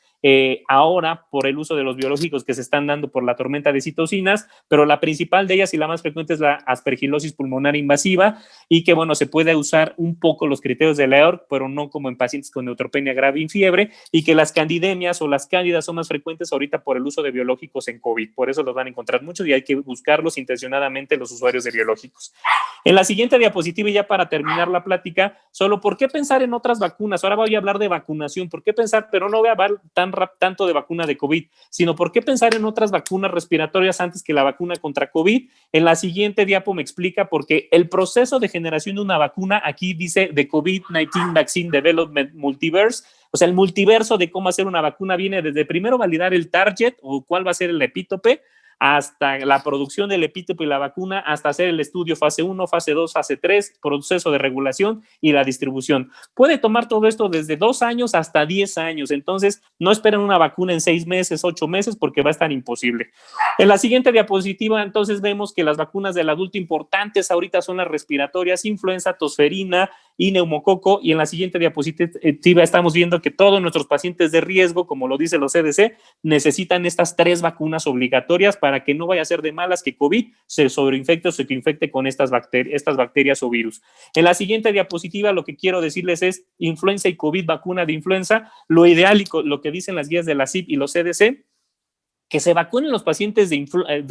ahora por el uso de los biológicos que se están dando por la tormenta de citocinas, pero la principal de ellas y la más frecuente es la aspergilosis pulmonar invasiva, y que, bueno, se puede usar un poco los criterios de la EORC, pero no como en pacientes con neutropenia grave y fiebre, y que las candidemias o las cándidas son más frecuentes ahorita por el uso de biológicos en COVID. Por eso los van a encontrar muchos y hay que buscarlos intencionadamente los usuarios de biológicos. En la siguiente diapositiva, y ya para terminar la plática, solo ¿por qué pensar en otras vacunas? Ahora voy a hablar de vacunación. ¿Por qué pensar? Pero no voy a hablar tanto de vacuna de COVID, sino ¿por qué pensar en otras vacunas respiratorias antes que la vacuna contra COVID? En la siguiente diapo me explica por qué el proceso de generación de una vacuna, aquí dice de COVID-19 Vaccine Development Multiverse, o sea, el multiverso de cómo hacer una vacuna viene desde primero validar el target o cuál va a ser el epítope, hasta la producción del epítope y la vacuna, hasta hacer el estudio fase 1, fase 2, fase 3, proceso de regulación y la distribución. Puede tomar todo esto desde 2 años hasta 10 años, entonces no esperen una vacuna en 6 meses, 8 meses, porque va a estar imposible. En la siguiente diapositiva, entonces, vemos que las vacunas del adulto importantes ahorita son las respiratorias, influenza, tosferina y neumococo, y en la siguiente diapositiva estamos viendo que todos nuestros pacientes de riesgo, como lo dice los CDC, necesitan estas 3 vacunas obligatorias para que no vaya a ser de malas que COVID se sobreinfecte o se infecte con estas bacterias o virus. En la siguiente diapositiva lo que quiero decirles es influenza y COVID, vacuna de influenza. Lo ideal y lo que dicen las guías de la CIP y los CDC, que se vacunen los pacientes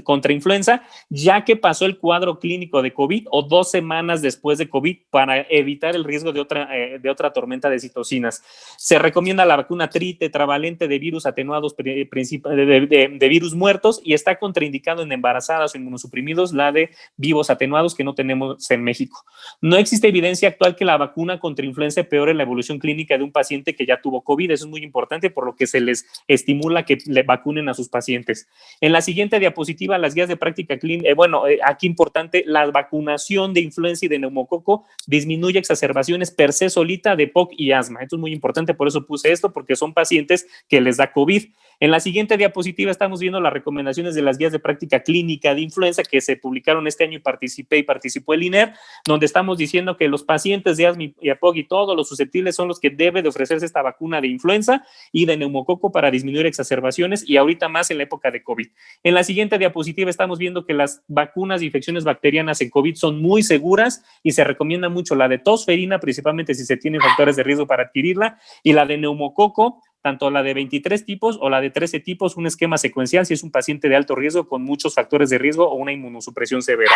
contra influenza ya que pasó el cuadro clínico de COVID o 2 semanas después de COVID para evitar el riesgo de otra tormenta de citocinas. Se recomienda la vacuna tritetravalente de virus atenuados de virus muertos, y está contraindicado en embarazadas o inmunosuprimidos la de vivos atenuados, que no tenemos en México. No existe evidencia actual que la vacuna contra influenza empeore la evolución clínica de un paciente que ya tuvo COVID. Eso es muy importante, por lo que se les estimula que le vacunen a sus pacientes. En la siguiente diapositiva, las guías de práctica clínica, aquí importante, la vacunación de influenza y de neumococo disminuye exacerbaciones per se solita de POC y asma. Esto es muy importante, por eso puse esto, porque son pacientes que les da COVID. En la siguiente diapositiva estamos viendo las recomendaciones de las guías de práctica clínica de influenza que se publicaron este año y participó el INER, donde estamos diciendo que los pacientes de asma y POC y todos los susceptibles son los que debe de ofrecerse esta vacuna de influenza y de neumococo para disminuir exacerbaciones, y ahorita más en la época de COVID. En la siguiente diapositiva estamos viendo que las vacunas de infecciones bacterianas en COVID son muy seguras y se recomienda mucho la de tosferina, principalmente si se tienen factores de riesgo para adquirirla, y la de neumococo, tanto la de 23 tipos o la de 13 tipos, un esquema secuencial si es un paciente de alto riesgo con muchos factores de riesgo o una inmunosupresión severa.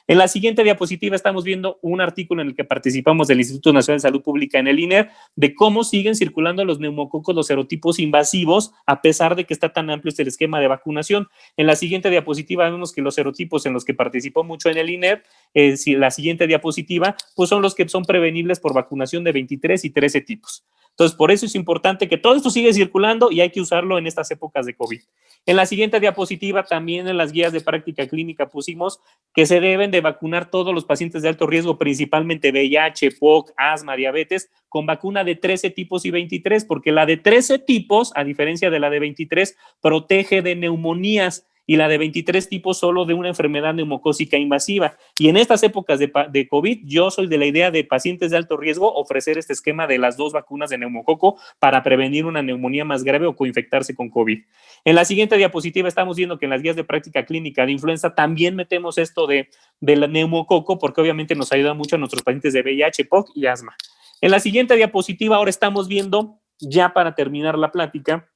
En la siguiente diapositiva estamos viendo un artículo en el que participamos del Instituto Nacional de Salud Pública en el INER, de cómo siguen circulando los neumococos, los serotipos invasivos, a pesar de que está tan amplio el esquema de vacunación. En la siguiente diapositiva vemos que los serotipos en los que participó mucho en el INER, la siguiente diapositiva, pues son los que son prevenibles por vacunación de 23 y 13 tipos. Entonces, por eso es importante que todo esto siga circulando y hay que usarlo en estas épocas de COVID. En la siguiente diapositiva, también en las guías de práctica clínica pusimos que se deben de vacunar todos los pacientes de alto riesgo, principalmente VIH, POC, asma, diabetes, con vacuna de 13 tipos y 23, porque la de 13 tipos, a diferencia de la de 23, protege de neumonías, y la de 23 tipos solo de una enfermedad neumocócica invasiva. Y en estas épocas de COVID, yo soy de la idea de pacientes de alto riesgo ofrecer este esquema de las 2 vacunas de neumococo para prevenir una neumonía más grave o coinfectarse con COVID. En la siguiente diapositiva estamos viendo que en las guías de práctica clínica de influenza también metemos esto del neumococo, porque obviamente nos ayuda mucho a nuestros pacientes de VIH, POC y asma. En la siguiente diapositiva ahora estamos viendo, ya para terminar la plática,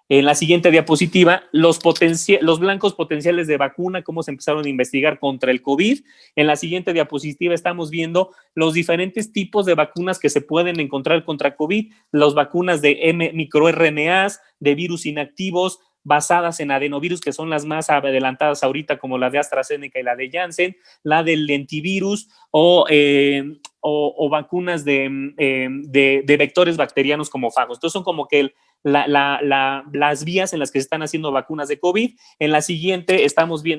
en la siguiente diapositiva, los blancos potenciales de vacuna, cómo se empezaron a investigar contra el COVID. En la siguiente diapositiva estamos viendo los diferentes tipos de vacunas que se pueden encontrar contra COVID, las vacunas de microRNAs, de virus inactivos, basadas en adenovirus, que son las más adelantadas ahorita, como la de AstraZeneca y la de Janssen, la del lentivirus o o vacunas de vectores bacterianos como fagos. Entonces son como que las vías en las que se están haciendo vacunas de COVID. En la siguiente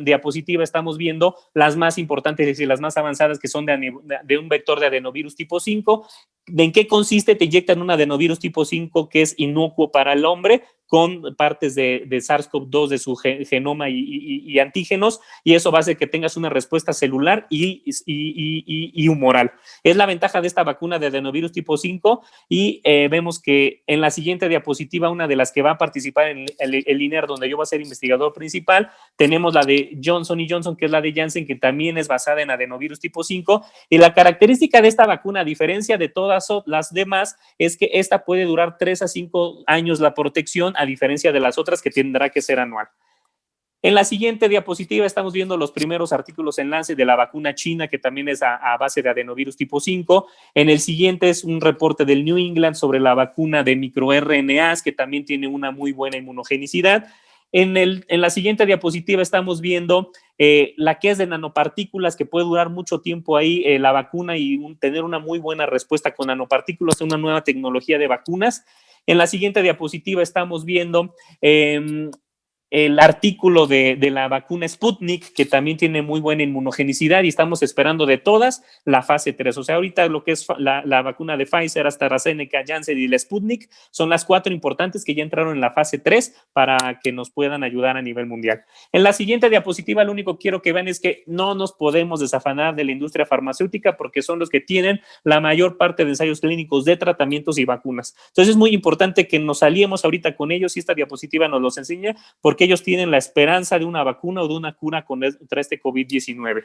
diapositiva estamos viendo las más importantes, es decir, las más avanzadas, que son de un vector de adenovirus tipo 5. ¿En qué consiste? Te inyectan un adenovirus tipo 5 que es inocuo para el hombre, con partes de SARS-CoV-2 de su genoma y antígenos, y eso va a hacer que tengas una respuesta celular y humoral. Es la ventaja de esta vacuna de adenovirus tipo 5, y vemos que en la siguiente diapositiva, una de las que va a participar en el INER, donde yo voy a ser investigador principal, tenemos la de Johnson & Johnson, que es la de Janssen, que también es basada en adenovirus tipo 5, y la característica de esta vacuna, a diferencia de todas las demás, es que esta puede durar 3 a 5 años la protección, a diferencia de las otras que tendrá que ser anual. En la siguiente diapositiva estamos viendo los primeros artículos en Lancet de la vacuna china, que también es a base de adenovirus tipo 5. En el siguiente es un reporte del New England sobre la vacuna de microRNAs, que también tiene una muy buena inmunogenicidad. En la siguiente diapositiva estamos viendo la que es de nanopartículas, que puede durar mucho tiempo ahí la vacuna y tener una muy buena respuesta con nanopartículas, una nueva tecnología de vacunas. En la siguiente diapositiva estamos viendo el artículo de la vacuna Sputnik, que también tiene muy buena inmunogenicidad, y estamos esperando de todas la fase 3. O sea, ahorita lo que es la vacuna de Pfizer, AstraZeneca, Janssen y la Sputnik son las 4 importantes que ya entraron en la fase 3 para que nos puedan ayudar a nivel mundial. En la siguiente diapositiva, lo único que quiero que vean es que no nos podemos desafanar de la industria farmacéutica, porque son los que tienen la mayor parte de ensayos clínicos de tratamientos y vacunas. Entonces es muy importante que nos aliemos ahorita con ellos, y esta diapositiva nos los enseña, porque ellos tienen la esperanza de una vacuna o de una cura contra este COVID-19.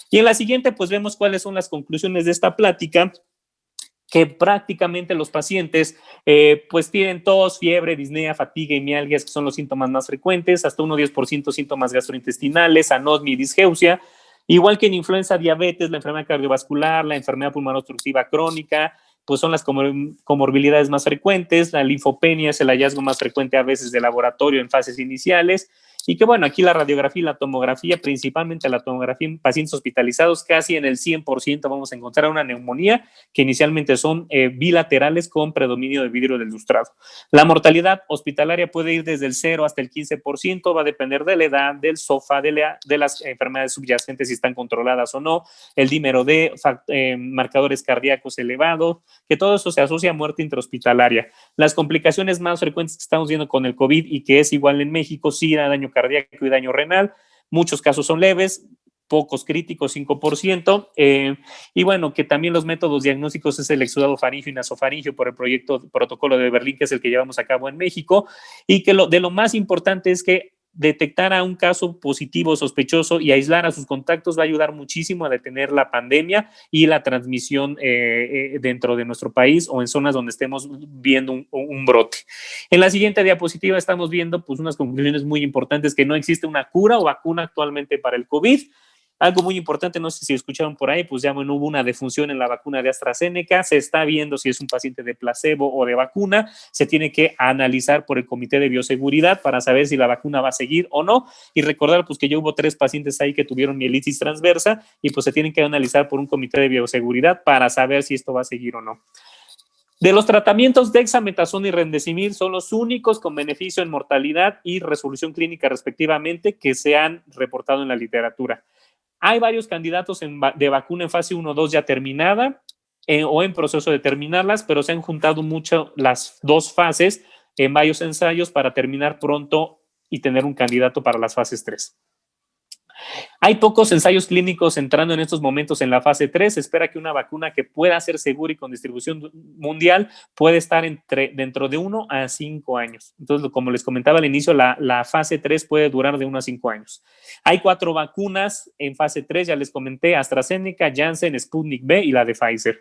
Y en la siguiente, pues vemos cuáles son las conclusiones de esta plática, que prácticamente los pacientes pues tienen tos, fiebre, disnea, fatiga y mialgias, que son los síntomas más frecuentes, hasta 1,10% síntomas gastrointestinales, anosmia y disgeusia, igual que en influenza, diabetes, la enfermedad cardiovascular, la enfermedad pulmonar obstructiva crónica, pues son las comorbilidades más frecuentes. La linfopenia es el hallazgo más frecuente a veces de laboratorio en fases iniciales, y que bueno, aquí la radiografía y la tomografía, principalmente la tomografía en pacientes hospitalizados, casi en el 100% vamos a encontrar una neumonía, que inicialmente son bilaterales con predominio de vidrio del lustrado. La mortalidad hospitalaria puede ir desde el 0 hasta el 15%, va a depender de la edad, del SOFA, de las enfermedades subyacentes, si están controladas o no, el dímero D, marcadores cardíacos elevados, que todo eso se asocia a muerte intrahospitalaria. Las complicaciones más frecuentes que estamos viendo con el COVID, y que es igual en México, sí, daño cardíaco y daño renal. Muchos casos son leves, pocos críticos, 5%, y bueno, que también los métodos diagnósticos es el exudado faríngeo y nasofaríngeo por el protocolo de Berlín, que es el que llevamos a cabo en México, y que de lo más importante es que detectar a un caso positivo sospechoso y aislar a sus contactos va a ayudar muchísimo a detener la pandemia y la transmisión dentro de nuestro país o en zonas donde estemos viendo un brote. En la siguiente diapositiva estamos viendo pues unas conclusiones muy importantes, que no existe una cura o vacuna actualmente para el COVID. Algo muy importante, no sé si escucharon por ahí, pues ya no hubo una defunción en la vacuna de AstraZeneca. Se está viendo si es un paciente de placebo o de vacuna. Se tiene que analizar por el Comité de Bioseguridad para saber si la vacuna va a seguir o no. Y recordar pues que ya hubo 3 pacientes ahí que tuvieron mielitis transversa, y pues se tienen que analizar por un Comité de Bioseguridad para saber si esto va a seguir o no. De los tratamientos, dexametasona y remdesivir son los únicos con beneficio en mortalidad y resolución clínica respectivamente que se han reportado en la literatura. Hay varios candidatos de vacuna en fase 1-2 ya terminada o en proceso de terminarlas, pero se han juntado mucho las 2 fases en varios ensayos para terminar pronto y tener un candidato para las fases 3. Hay pocos ensayos clínicos entrando en estos momentos en la fase 3. Se espera que una vacuna que pueda ser segura y con distribución mundial puede estar dentro de 1 a 5 años. Entonces, como les comentaba al inicio, la fase 3 puede durar de 1 a 5 años. Hay 4 vacunas en fase 3, ya les comenté: AstraZeneca, Janssen, Sputnik V y la de Pfizer.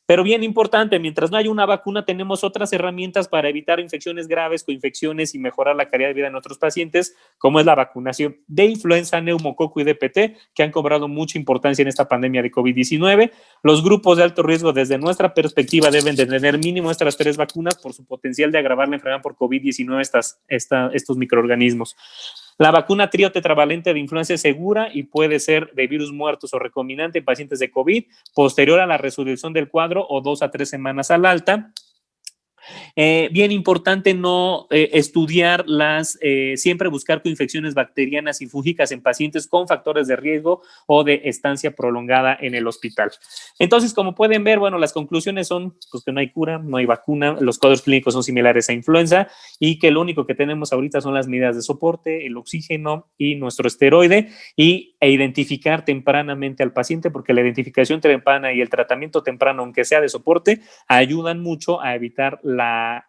Pero bien importante, mientras no haya una vacuna, tenemos otras herramientas para evitar infecciones graves, coinfecciones y mejorar la calidad de vida de nuestros pacientes, como es la vacunación de influenza, neumococo y DPT, que han cobrado mucha importancia en esta pandemia de COVID-19. Los grupos de alto riesgo, desde nuestra perspectiva, deben de tener mínimo estas 3 vacunas por su potencial de agravar la enfermedad por COVID-19 estos microorganismos. La vacuna trío tetravalente de influenza es segura y puede ser de virus muertos o recombinante en pacientes de COVID posterior a la resolución del cuadro o 2 a 3 semanas al alta. Bien importante no estudiar siempre buscar coinfecciones bacterianas y fúngicas en pacientes con factores de riesgo o de estancia prolongada en el hospital. Entonces, como pueden ver, bueno, las conclusiones son pues, que no hay cura, no hay vacuna, los cuadros clínicos son similares a influenza y que lo único que tenemos ahorita son las medidas de soporte, el oxígeno y nuestro esteroide e identificar tempranamente al paciente, porque la identificación temprana y el tratamiento temprano, aunque sea de soporte, ayudan mucho a evitar la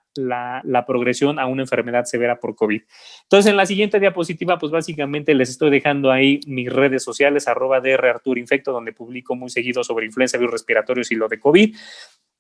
progresión a una enfermedad severa por COVID. Entonces, en la siguiente diapositiva, pues básicamente les estoy dejando ahí mis redes sociales, @drarturinfecto, donde publico muy seguido sobre influenza, virus respiratorios y lo de COVID.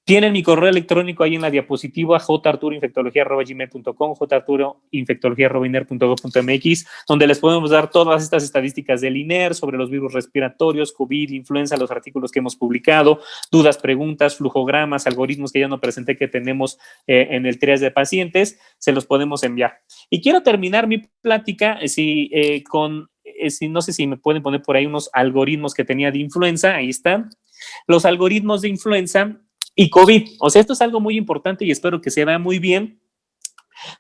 Tienen mi correo electrónico ahí en la diapositiva, jarturoinfectología@gmail.com, jarturoinfectología@iner.gov.mx, donde les podemos dar todas estas estadísticas del INER sobre los virus respiratorios, COVID, influenza, los artículos que hemos publicado, dudas, preguntas, flujogramas, algoritmos que ya no presenté que tenemos en el triage de pacientes, se los podemos enviar. Y quiero terminar mi plática no sé si me pueden poner por ahí unos algoritmos que tenía de influenza, ahí están. Los algoritmos de influenza y COVID. O sea, esto es algo muy importante y espero que se vea muy bien,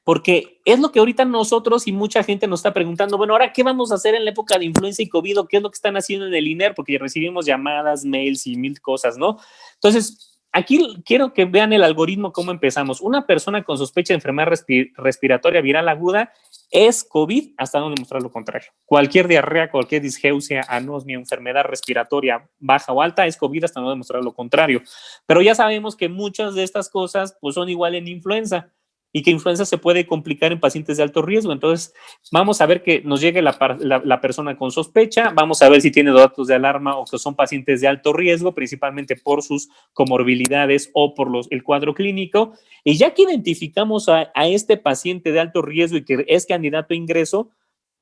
porque es lo que ahorita nosotros y mucha gente nos está preguntando, bueno, ahora, ¿qué vamos a hacer en la época de influenza y COVID? ¿O qué es lo que están haciendo en el INER? Porque recibimos llamadas, mails y mil cosas, ¿no? Entonces, aquí quiero que vean el algoritmo, cómo empezamos. Una persona con sospecha de enfermedad respiratoria viral aguda es COVID hasta no demostrar lo contrario. Cualquier diarrea, cualquier disgeusia, anosmia, enfermedad respiratoria baja o alta es COVID hasta no demostrar lo contrario. Pero ya sabemos que muchas de estas cosas pues, son igual en influenza y que influenza se puede complicar en pacientes de alto riesgo. Entonces, vamos a ver que nos llegue la persona con sospecha, vamos a ver si tiene datos de alarma o que son pacientes de alto riesgo, principalmente por sus comorbilidades o por el cuadro clínico. Y ya que identificamos a este paciente de alto riesgo y que es candidato a ingreso,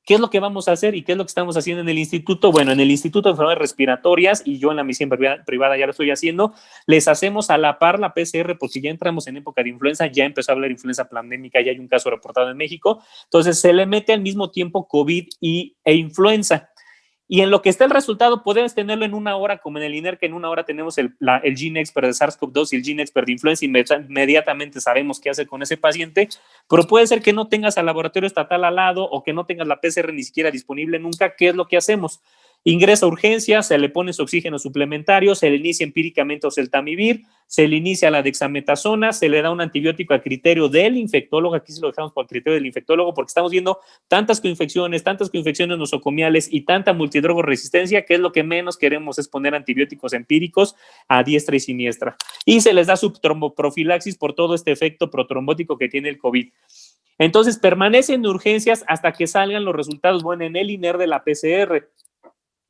¿qué es lo que vamos a hacer y qué es lo que estamos haciendo en el instituto? Bueno, en el Instituto de Enfermedades Respiratorias, y yo en la misión privada ya lo estoy haciendo, les hacemos a la par la PCR porque ya entramos en época de influenza, ya empezó a hablar influenza pandémica, ya hay un caso reportado en México, entonces se le mete al mismo tiempo COVID e influenza. Y en lo que está el resultado, podemos tenerlo en una hora, como en el INER, que en una hora tenemos el GeneXpert de SARS-CoV-2 y el GeneXpert de influenza, inmediatamente sabemos qué hacer con ese paciente, pero puede ser que no tengas al laboratorio estatal al lado o que no tengas la PCR ni siquiera disponible nunca. ¿Qué es lo que hacemos? Ingresa a urgencia, se le pone su oxígeno suplementario, se le inicia empíricamente oseltamivir, se le inicia la dexametasona, se le da un antibiótico a criterio del infectólogo. Aquí se lo dejamos por criterio del infectólogo porque estamos viendo tantas coinfecciones nosocomiales y tanta multidrogoresistencia que es lo que menos queremos es poner antibióticos empíricos a diestra y siniestra. Y se les da su tromboprofilaxis por todo este efecto protrombótico que tiene el COVID. Entonces permanecen en urgencias hasta que salgan los resultados, bueno, en el INER de la PCR.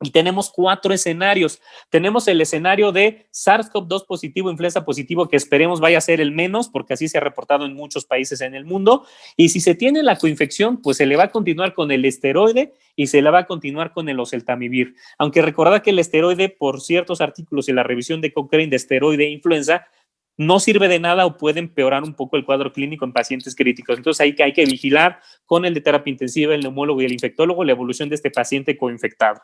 Y tenemos 4 escenarios. Tenemos el escenario de SARS-CoV-2 positivo, influenza positivo, que esperemos vaya a ser el menos, porque así se ha reportado en muchos países en el mundo. Y si se tiene la coinfección, pues se le va a continuar con el esteroide y se le va a continuar con el oseltamivir. Aunque recordad que el esteroide, por ciertos artículos y la revisión de Cochrane de esteroide e influenza, no sirve de nada o puede empeorar un poco el cuadro clínico en pacientes críticos. Entonces hay que vigilar con el de terapia intensiva, el neumólogo y el infectólogo la evolución de este paciente coinfectado.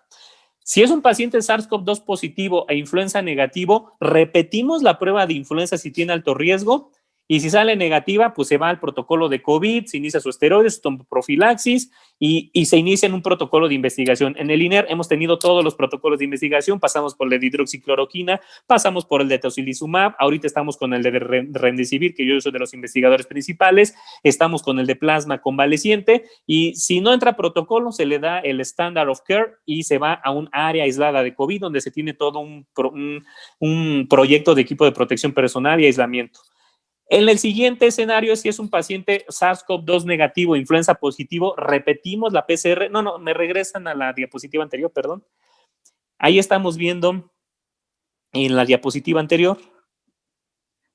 Si es un paciente SARS-CoV-2 positivo e influenza negativo, repetimos la prueba de influenza si tiene alto riesgo y si sale negativa, pues se va al protocolo de COVID, se inicia su esteroide, su profilaxis y se inicia en un protocolo de investigación. En el INER hemos tenido todos los protocolos de investigación, pasamos por el de hidroxicloroquina, pasamos por el de tocilizumab, ahorita estamos con el de remdesivir, que yo soy de los investigadores principales, estamos con el de plasma convaleciente y si no entra protocolo, se le da el standard of care y se va a un área aislada de COVID donde se tiene todo un proyecto de equipo de protección personal y aislamiento. En el siguiente escenario, si es un paciente SARS-CoV-2 negativo, influenza positivo, repetimos la PCR. No, me regresan a la diapositiva anterior, perdón. Ahí estamos viendo en la diapositiva anterior,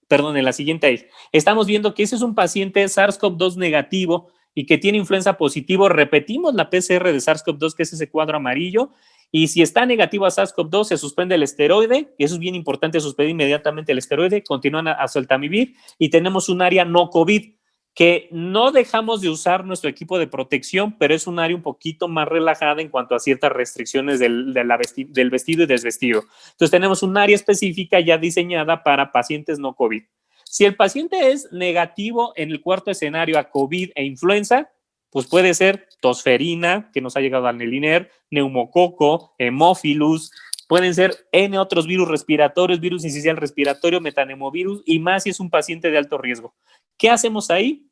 perdón, en la siguiente ahí. Estamos viendo que ese es un paciente SARS-CoV-2 negativo y que tiene influenza positivo. Repetimos la PCR de SARS-CoV-2, que es ese cuadro amarillo. Y si está negativo a SARS-CoV-2, se suspende el esteroide, y eso es bien importante, suspender inmediatamente el esteroide, continúan a oseltamivir y tenemos un área no COVID. que no dejamos de usar nuestro equipo de protección, pero es un área un poquito más relajada en cuanto a ciertas restricciones del vestido y desvestido. Entonces tenemos un área específica ya diseñada para pacientes no COVID. Si el paciente es negativo en el cuarto escenario a COVID e influenza, pues puede ser tosferina, que nos ha llegado al INER, neumococo, hemófilus, pueden ser N otros virus respiratorios, virus incisional respiratorio, metanemovirus, y más si es un paciente de alto riesgo. ¿Qué hacemos ahí?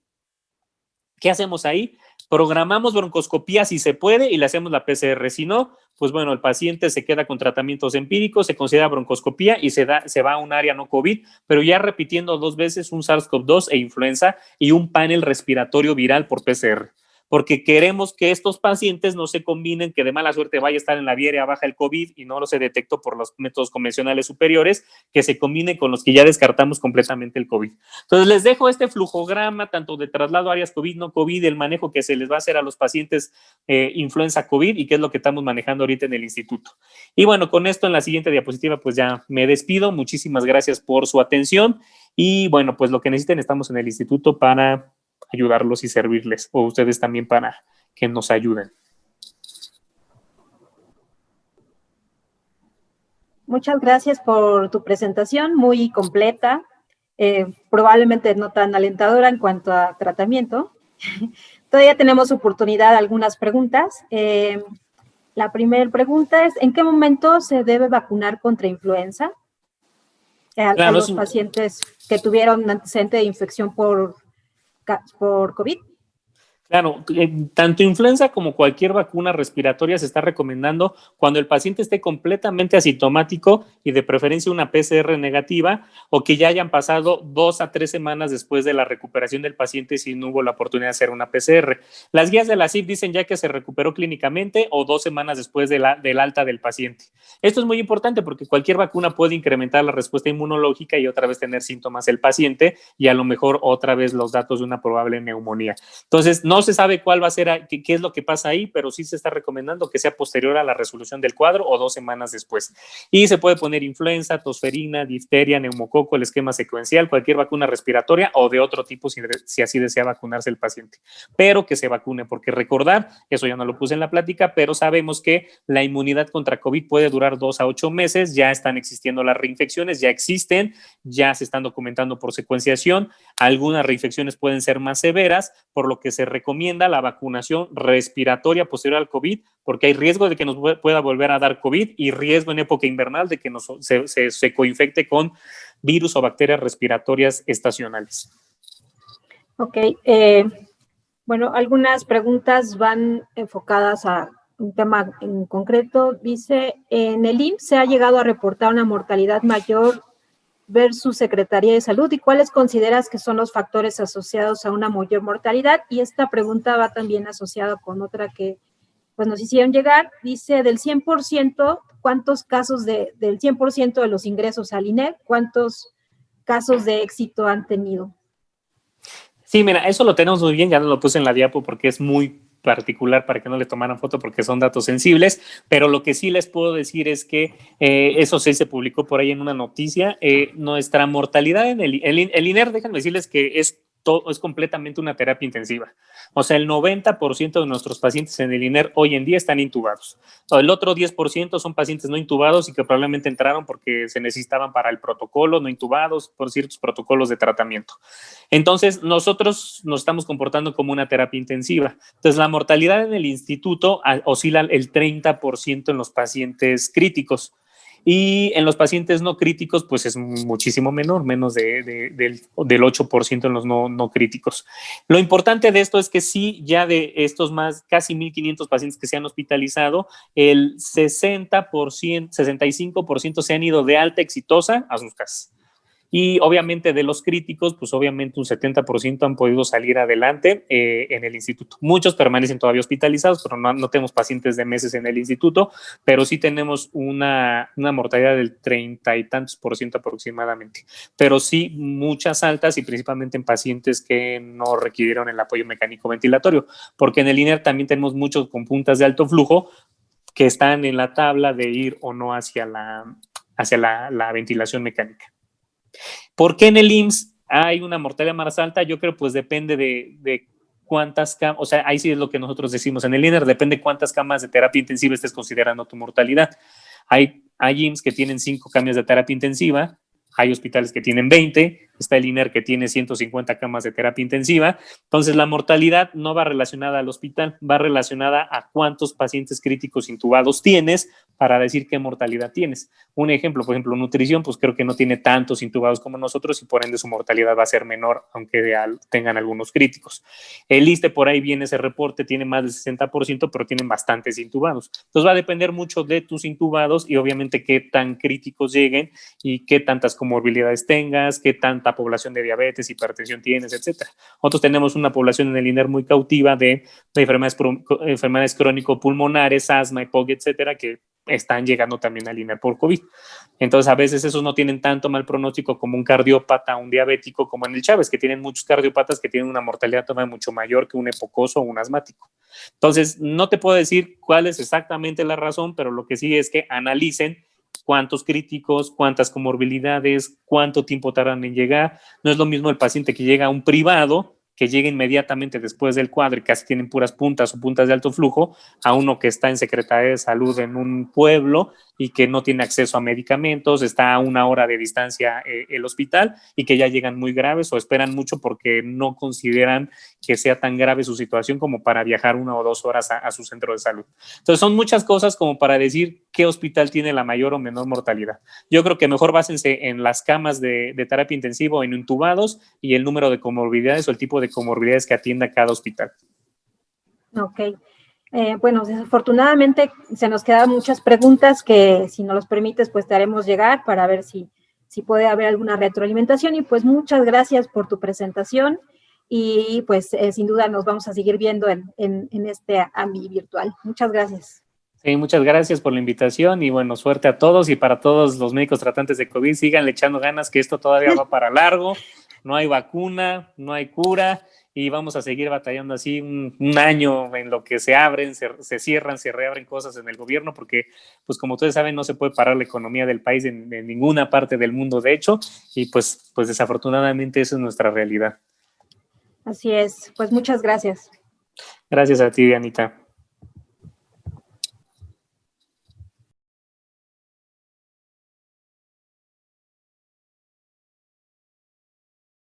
Programamos broncoscopía si se puede y le hacemos la PCR. Si no, pues bueno, el paciente se queda con tratamientos empíricos, se considera broncoscopía y se va a un área no COVID, pero ya repitiendo 2 veces un SARS-CoV-2 e influenza y un panel respiratorio viral por PCR. Porque queremos que estos pacientes no se combinen, que de mala suerte vaya a estar en la vía baja el COVID y no lo se detectó por los métodos convencionales superiores, que se combine con los que ya descartamos completamente el COVID. Entonces les dejo este flujograma, tanto de traslado a áreas COVID, no COVID, el manejo que se les va a hacer a los pacientes influenza COVID y qué es lo que estamos manejando ahorita en el instituto. Y bueno, con esto en la siguiente diapositiva pues ya me despido. Muchísimas gracias por su atención y bueno, pues lo que necesiten estamos en el instituto para ayudarlos y servirles, o ustedes también para que nos ayuden. Muchas gracias por tu presentación, muy completa, probablemente no tan alentadora en cuanto a tratamiento. Todavía tenemos oportunidad de algunas preguntas. La primera pregunta es, ¿en qué momento se debe vacunar contra influenza a los pacientes que tuvieron un antecedente de infección por COVID? Claro, tanto influenza como cualquier vacuna respiratoria se está recomendando cuando el paciente esté completamente asintomático y de preferencia una PCR negativa o que ya hayan pasado 2 a 3 semanas después de la recuperación del paciente si no hubo la oportunidad de hacer una PCR. Las guías de la CIP dicen ya que se recuperó clínicamente o 2 semanas después del alta del paciente. Esto es muy importante porque cualquier vacuna puede incrementar la respuesta inmunológica y otra vez tener síntomas el paciente y a lo mejor otra vez los datos de una probable neumonía. Entonces, no se sabe cuál va a ser, qué es lo que pasa ahí, pero sí se está recomendando que sea posterior a la resolución del cuadro o 2 semanas después. Y se puede poner influenza, tosferina, difteria, neumococo, el esquema secuencial, cualquier vacuna respiratoria o de otro tipo si así desea vacunarse el paciente. Pero que se vacune, porque recordar, eso ya no lo puse en la plática, pero sabemos que la inmunidad contra COVID puede durar 2 a 8 meses, ya están existiendo las reinfecciones, ya existen, ya se están documentando por secuenciación, algunas reinfecciones pueden ser más severas, por lo que se recomienda la vacunación respiratoria posterior al COVID, porque hay riesgo de que nos pueda volver a dar COVID y riesgo en época invernal de que se coinfecte con virus o bacterias respiratorias estacionales. Ok, bueno, algunas preguntas van enfocadas a un tema en concreto. Dice, en el IMSS se ha llegado a reportar una mortalidad mayor versus Secretaría de Salud, ¿y cuáles consideras que son los factores asociados a una mayor mortalidad? Y esta pregunta va también asociada con otra que pues nos hicieron llegar. Dice, del 100%, ¿cuántos casos del 100% de los ingresos al INER, cuántos casos de éxito han tenido? Sí, mira, eso lo tenemos muy bien, ya no lo puse en la diapo porque es muy particular para que no le tomaran foto porque son datos sensibles, pero lo que sí les puedo decir es que eso sí se publicó por ahí en una noticia, nuestra mortalidad en el INER, déjenme decirles que es completamente una terapia intensiva. O sea, el 90% de nuestros pacientes en el INER hoy en día están intubados. El otro 10% son pacientes no intubados y que probablemente entraron porque se necesitaban para el protocolo, no intubados, por ciertos protocolos de tratamiento. Entonces, nosotros nos estamos comportando como una terapia intensiva. Entonces, la mortalidad en el instituto oscila el 30% en los pacientes críticos. Y en los pacientes no críticos, pues es muchísimo menor, menos del 8% en los no críticos. Lo importante de esto es que sí, ya de estos más casi 1,500 pacientes que se han hospitalizado, el 65% se han ido de alta exitosa a sus casas. Y obviamente de los críticos, pues obviamente un 70% han podido salir adelante en el instituto. Muchos permanecen todavía hospitalizados, pero no tenemos pacientes de meses en el instituto, pero sí tenemos una mortalidad del 30 y tantos por ciento aproximadamente. Pero sí muchas altas y principalmente en pacientes que no requirieron el apoyo mecánico ventilatorio, porque en el INER también tenemos muchos con puntas de alto flujo que están en la tabla de ir o no hacia la ventilación mecánica. ¿Por qué en el IMSS hay una mortalidad más alta, yo creo pues depende de cuántas camas, o sea, ahí sí es lo que nosotros decimos en el INER, depende cuántas camas de terapia intensiva estés considerando tu mortalidad. Hay IMSS que tienen 5 camas de terapia intensiva, hay hospitales que tienen 20, está el INER que tiene 150 camas de terapia intensiva. Entonces, la mortalidad no va relacionada al hospital, va relacionada a cuántos pacientes críticos intubados tienes para decir qué mortalidad tienes. Un ejemplo, por ejemplo, nutrición, pues creo que no tiene tantos intubados como nosotros y por ende su mortalidad va a ser menor, aunque tengan algunos críticos. El ISSSTE, por ahí viene ese reporte, tiene más del 60%, pero tienen bastantes intubados. Entonces, va a depender mucho de tus intubados y obviamente qué tan críticos lleguen y qué tantas comorbilidades tengas, qué tanta población de diabetes, hipertensión tienes, etcétera. Nosotros tenemos una población en el INER muy cautiva de enfermedades crónico-pulmonares, asma, EPOC, etcétera, que están llegando también al INER por COVID. Entonces, a veces esos no tienen tanto mal pronóstico como un cardiópata, un diabético, como en el Chávez, que tienen muchos cardiópatas que tienen una mortalidad todavía mucho mayor que un epocoso o un asmático. Entonces, no te puedo decir cuál es exactamente la razón, pero lo que sí es que analicen cuántos críticos, cuántas comorbilidades, cuánto tiempo tardan en llegar. No es lo mismo el paciente que llega a un privado, que llega inmediatamente después del cuadro y casi tienen puras puntas o puntas de alto flujo, a uno que está en Secretaría de Salud en un pueblo y que no tiene acceso a medicamentos, está a 1 hora de distancia el hospital y que ya llegan muy graves o esperan mucho porque no consideran que sea tan grave su situación como para viajar 1 o 2 horas a su centro de salud. Entonces son muchas cosas como para decir qué hospital tiene la mayor o menor mortalidad. Yo creo que mejor básense en las camas de terapia intensiva o en intubados y el número de comorbilidades o el tipo de comorbilidades que atienda cada hospital. Ok. Bueno, desafortunadamente se nos quedan muchas preguntas que si nos los permites, pues te haremos llegar para ver si puede haber alguna retroalimentación. Y pues muchas gracias por tu presentación y pues sin duda nos vamos a seguir viendo en este AMI virtual. Muchas gracias. Sí, muchas gracias por la invitación y bueno, suerte a todos y para todos los médicos tratantes de COVID, síganle echando ganas que esto todavía va para largo, no hay vacuna, no hay cura y vamos a seguir batallando así un año en lo que se abren, se cierran, se reabren cosas en el gobierno porque pues como ustedes saben no se puede parar la economía del país en ninguna parte del mundo de hecho y pues desafortunadamente esa es nuestra realidad. Así es, pues muchas gracias. Gracias a ti, Anita.